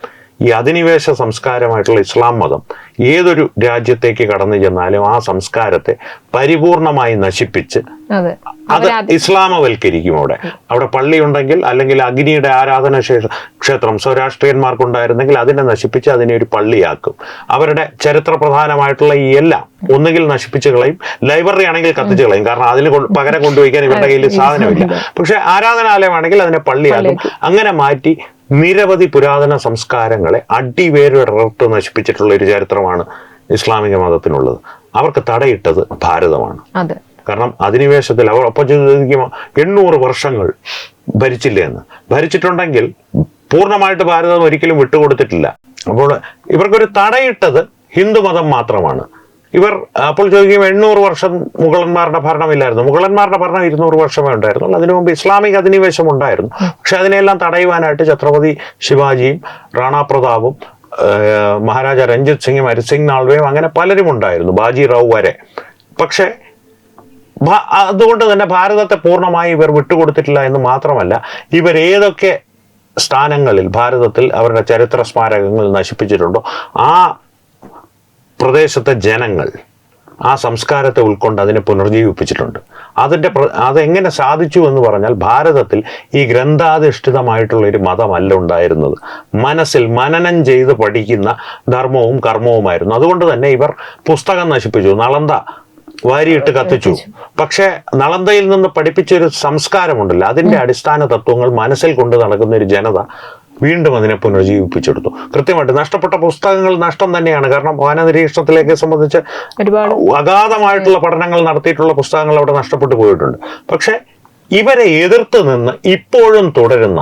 ഈ അധിനിവേശ സംസ്കാരമായിട്ടുള്ള ഇസ്ലാം മതം ഏതൊരു രാജ്യത്തേക്ക് കടന്നു ചെന്നാലും ആ സംസ്കാരത്തെ പരിപൂർണമായി നശിപ്പിച്ച് അത് ഇസ്ലാമവൽക്കരിക്കും. അവിടെ പള്ളി ഉണ്ടെങ്കിൽ അല്ലെങ്കിൽ അഗ്നിയുടെ ആരാധന ക്ഷേത്രം സ്വരാഷ്ട്രീയന്മാർക്കുണ്ടായിരുന്നെങ്കിൽ അതിനെ നശിപ്പിച്ച് അതിനെ ഒരു പള്ളിയാക്കും. അവരുടെ ചരിത്ര പ്രധാനമായിട്ടുള്ള ഈ എല്ലാം ഒന്നുകിൽ നശിപ്പിച്ച് കളയും, ലൈബ്രറി ആണെങ്കിൽ കത്തിച്ച് കളയും, കാരണം അതിന് പകരം കൊണ്ടുപോയിക്കാൻ ഇവരുടെ കയ്യിൽ സാധനമില്ല. പക്ഷെ ആരാധനാലയമാണെങ്കിൽ അതിനെ പള്ളിയാക്കും. അങ്ങനെ മാറ്റി നിരവധി പുരാതന സംസ്കാരങ്ങളെ അടിവേരിട്ട് നശിപ്പിച്ചിട്ടുള്ള ഒരു ചരിത്രമാണ് ഇസ്ലാമിക മതത്തിനുള്ളത്. അവർക്ക് തടയിട്ടത് ഭാരതമാണ്. കാരണം അധിനിവേശത്തിൽ അവർ ഒപ്പം ചോദിക്കുമ്പോൾ 800 വർഷങ്ങൾ ഭരിച്ചില്ലേ എന്ന്. ഭരിച്ചിട്ടുണ്ടെങ്കിൽ പൂർണ്ണമായിട്ട് ഭാരതം ഒരിക്കലും വിട്ടുകൊടുത്തിട്ടില്ല. അപ്പോൾ ഇവർക്കൊരു തടയിട്ടത് ഹിന്ദുമതം മാത്രമാണ്. ഇവർ അപ്പോൾ ചോദിക്കും 800 വർഷം മുഗളന്മാരുടെ ഭരണമില്ലായിരുന്നു. മുഗളന്മാരുടെ ഭരണം 200 വർഷമേ ഉണ്ടായിരുന്നുള്ളൂ. അതിനു മുമ്പ് ഇസ്ലാമിക അധിനിവേശം ഉണ്ടായിരുന്നു. പക്ഷെ അതിനെല്ലാം തടയുവാനായിട്ട് ഛത്രപതി ശിവാജിയും റാണാ പ്രതാപും മഹാരാജ രഞ്ജിത് സിംഗും ഹരിസിംഗ് നാൾവയും അങ്ങനെ പലരും ഉണ്ടായിരുന്നു, ബാജി റാവു വരെ. പക്ഷെ അതുകൊണ്ട് തന്നെ ഭാരതത്തെ പൂർണ്ണമായി ഇവർ വിട്ടുകൊടുത്തിട്ടില്ല എന്ന് മാത്രമല്ല, ഇവർ ഏതൊക്കെ സ്ഥാനങ്ങളിൽ ഭാരതത്തിൽ അവരുടെ ചരിത്ര സ്മാരകങ്ങൾ നശിപ്പിച്ചിട്ടുണ്ടോ ആ പ്രദേശത്തെ ജനങ്ങൾ ആ സംസ്കാരത്തെ ഉൾക്കൊണ്ട് അതിനെ പുനർജീവിപ്പിച്ചിട്ടുണ്ട്. അതെങ്ങനെ സാധിച്ചു എന്ന് പറഞ്ഞാൽ, ഭാരതത്തിൽ ഈ ഗ്രന്ഥാധിഷ്ഠിതമായിട്ടുള്ള ഒരു മതമല്ല ഉണ്ടായിരുന്നത്. മനസ്സിൽ മനനം ചെയ്ത് പഠിക്കുന്ന ധർമ്മവും കർമ്മവുമായിരുന്നു. അതുകൊണ്ട് തന്നെ ഇവർ പുസ്തകം നശിപ്പിച്ചു, നളന്ദ വാരിയിട്ട് കത്തിച്ചു. പക്ഷെ നളന്ദയിൽ നിന്ന് പഠിപ്പിച്ചൊരു സംസ്കാരമുണ്ടല്ലോ, അതിന്റെ അടിസ്ഥാന തത്വങ്ങൾ മനസ്സിൽ കൊണ്ട് നടക്കുന്ന ഒരു ജനത വീണ്ടും അതിനെ പുനർജീവിപ്പിച്ചെടുത്തു. കൃത്യമായിട്ട് നഷ്ടപ്പെട്ട പുസ്തകങ്ങൾ നഷ്ടം തന്നെയാണ്. കാരണം വനനിരീക്ഷണത്തിലേക്ക് സംബന്ധിച്ച് അഗാധമായിട്ടുള്ള പഠനങ്ങൾ നടത്തിയിട്ടുള്ള പുസ്തകങ്ങൾ അവിടെ നഷ്ടപ്പെട്ടു പോയിട്ടുണ്ട്. പക്ഷെ ഇവരെ എതിർത്ത് നിന്ന് ഇപ്പോഴും തുടരുന്ന,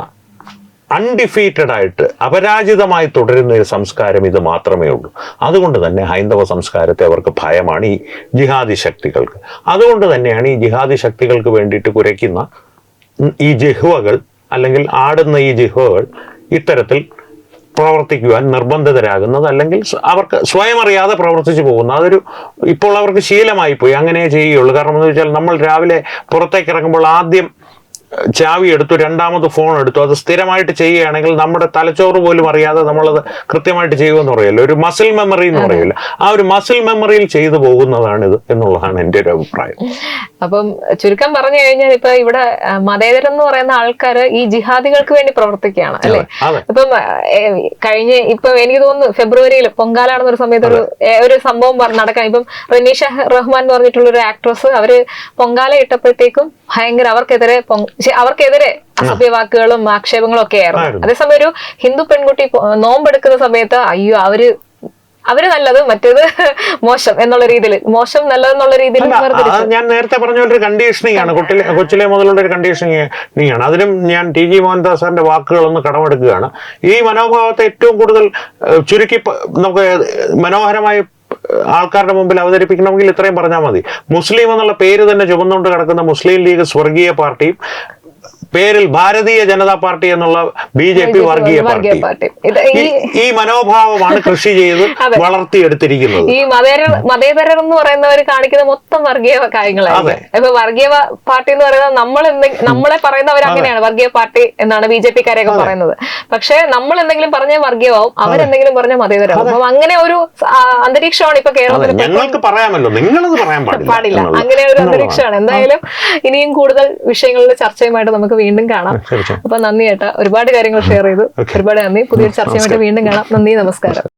അൺഡിഫീറ്റഡ് ആയിട്ട് അപരാജിതമായി തുടരുന്ന ഒരു സംസ്കാരം ഇത് മാത്രമേ ഉള്ളൂ. അതുകൊണ്ട് തന്നെ ഹൈന്ദവ സംസ്കാരത്തെ അവർക്ക് ഭയമാണ് ഈ ജിഹാദി ശക്തികൾക്ക്. അതുകൊണ്ട് തന്നെയാണ് ഈ ജിഹാദി ശക്തികൾക്ക് വേണ്ടിയിട്ട് കുരയ്ക്കുന്ന ഈ ജിഹ്വകൾ അല്ലെങ്കിൽ ആടുന്ന ഈ ജിഹ്വകൾ ഇത്തരത്തിൽ പ്രവർത്തിക്കുവാൻ നിർബന്ധിതരാകുന്നത്, അല്ലെങ്കിൽ അവർക്ക് സ്വയം അറിയാതെ പ്രവർത്തിച്ചു പോകുന്നത്. ഇപ്പോൾ അവർക്ക് ശീലമായി പോയി, അങ്ങനെ ചെയ്യുകയുള്ളൂ. കാരണം എന്ന് വെച്ചാൽ, നമ്മൾ രാവിലെ പുറത്തേക്ക് ഇറങ്ങുമ്പോൾ ആദ്യം ചാവി എടുത്തു, രണ്ടാമത് ഫോൺ എടുത്തു. അത് സ്ഥിരമായിട്ട് ചെയ്യുകയാണെങ്കിൽ നമ്മുടെ തലച്ചോറ് പോലും അറിയാതെ നമ്മളത് കൃത്യമായിട്ട് ചെയ്യുമെന്ന് പറയല്ലോ, ഒരു മസിൽ മെമ്മറി എന്ന് പറയല്ലോ. ആ ഒരു മസിൽ മെമ്മറിയിൽ ചെയ്തു പോകുന്നതാണിത് എന്നുള്ളതാണ് എൻ്റെ ഒരു അഭിപ്രായം. അപ്പം ചുരുക്കം പറഞ്ഞു കഴിഞ്ഞാൽ, ഇപ്പൊ ഇവിടെ മതേതരം എന്ന് പറയുന്ന ആൾക്കാര് ഈ ജിഹാദികൾക്ക് വേണ്ടി പ്രവർത്തിക്കുകയാണ് അല്ലെ. ഇപ്പൊ എനിക്ക് തോന്നുന്നു ഫെബ്രുവരിയിൽ പൊങ്കാലാണെന്നൊരു സമയത്ത് ഒരു സംഭവം നടക്കാൻ, ഇപ്പം റനീഷ റഹ്മാൻ എന്ന് പറഞ്ഞിട്ടുള്ള ഒരു ആക്ട്രസ്, അവര് പൊങ്കാല ഇട്ടപ്പോഴത്തേക്കും ഭയങ്കര അവർക്കെതിരെ അസഭ്യവാക്കുകളും ആക്ഷേപങ്ങളും ഒക്കെ ആയിരുന്നു. അതേസമയം ഒരു ഹിന്ദു പെൺകുട്ടി നോമ്പെടുക്കുന്ന സമയത്ത് അയ്യോ അവര് നല്ലത്, മറ്റേത് മോശം എന്നുള്ള രീതിയിൽ, മോശം നല്ലതെന്നുള്ള രീതിയിൽ. ഞാൻ നേരത്തെ പറഞ്ഞ ഒരു കണ്ടീഷനിങ് ആണ്, കൊച്ചിലെ മുതലുള്ള ഒരു കണ്ടീഷനിങ് ആണ്. അതിനും ഞാൻ ടി.ജി. മോഹൻദാസ് സാറിന്റെ വാക്കുകളൊന്ന് കടമെടുക്കുകയാണ്. ഈ മനോഭാവത്തെ ഏറ്റവും കൂടുതൽ ചുരുക്കി നമുക്ക് മനോഹരമായി ആൾക്കാരുടെ മുമ്പിൽ അവതരിപ്പിക്കണമെങ്കിൽ ഇത്രയും പറഞ്ഞാൽ മതി. മുസ്ലിം എന്നുള്ള പേര് തന്നെ ചുമന്നുകൊണ്ട് കിടക്കുന്ന മുസ്ലിം ലീഗ് സ്വർഗീയ പാർട്ടിയും പേരിൽ ഭാരതീയ ജനതാ പാർട്ടി എന്നുള്ള BJP വർഗീയ പാർട്ടി. ഈ മനോഭാവമാണ് കൃഷി ചെയ്ത് വളർത്തിയെടുത്തിരിക്കുന്നത്. ഈ മതേതരർ എന്ന് പറയുന്നവർ കാണിക്കുന്ന മൊത്തം വർഗീയ കാര്യങ്ങളാണ്. ഇപ്പൊ വർഗീയ പാർട്ടി എന്ന് പറയുന്നത് നമ്മളെ പറയുന്നവർ അങ്ങനെയാണ്, വർഗീയ പാർട്ടി എന്നാണ് BJP-കാരെയൊക്കെ പറയുന്നത്. പക്ഷെ നമ്മൾ എന്തെങ്കിലും പറഞ്ഞ വർഗീയമാവും, അവരെന്തെങ്കിലും പറഞ്ഞ മതേതരാവും. അപ്പം അങ്ങനെ ഒരു അന്തരീക്ഷമാണ് ഇപ്പൊ കേരളത്തിൽ. ഞങ്ങൾക്ക് പറയാമല്ലോ, നിങ്ങളത് പറയാൻ പാടില്ല. അങ്ങനെ ഒരു അന്തരീക്ഷമാണ്. എന്തായാലും ഇനിയും കൂടുതൽ വിഷയങ്ങളുടെ ചർച്ചയുമായിട്ട് നമുക്ക് വീണ്ടും കാണാം. അപ്പൊ നന്ദി ചേട്ടാ, ഒരുപാട് കാര്യങ്ങൾ ഷെയർ ചെയ്തു. ഒരുപാട് നന്ദി. പുതിയൊരു ചർച്ചയുമായിട്ട് വീണ്ടും കാണാം. നന്ദി, നമസ്കാരം.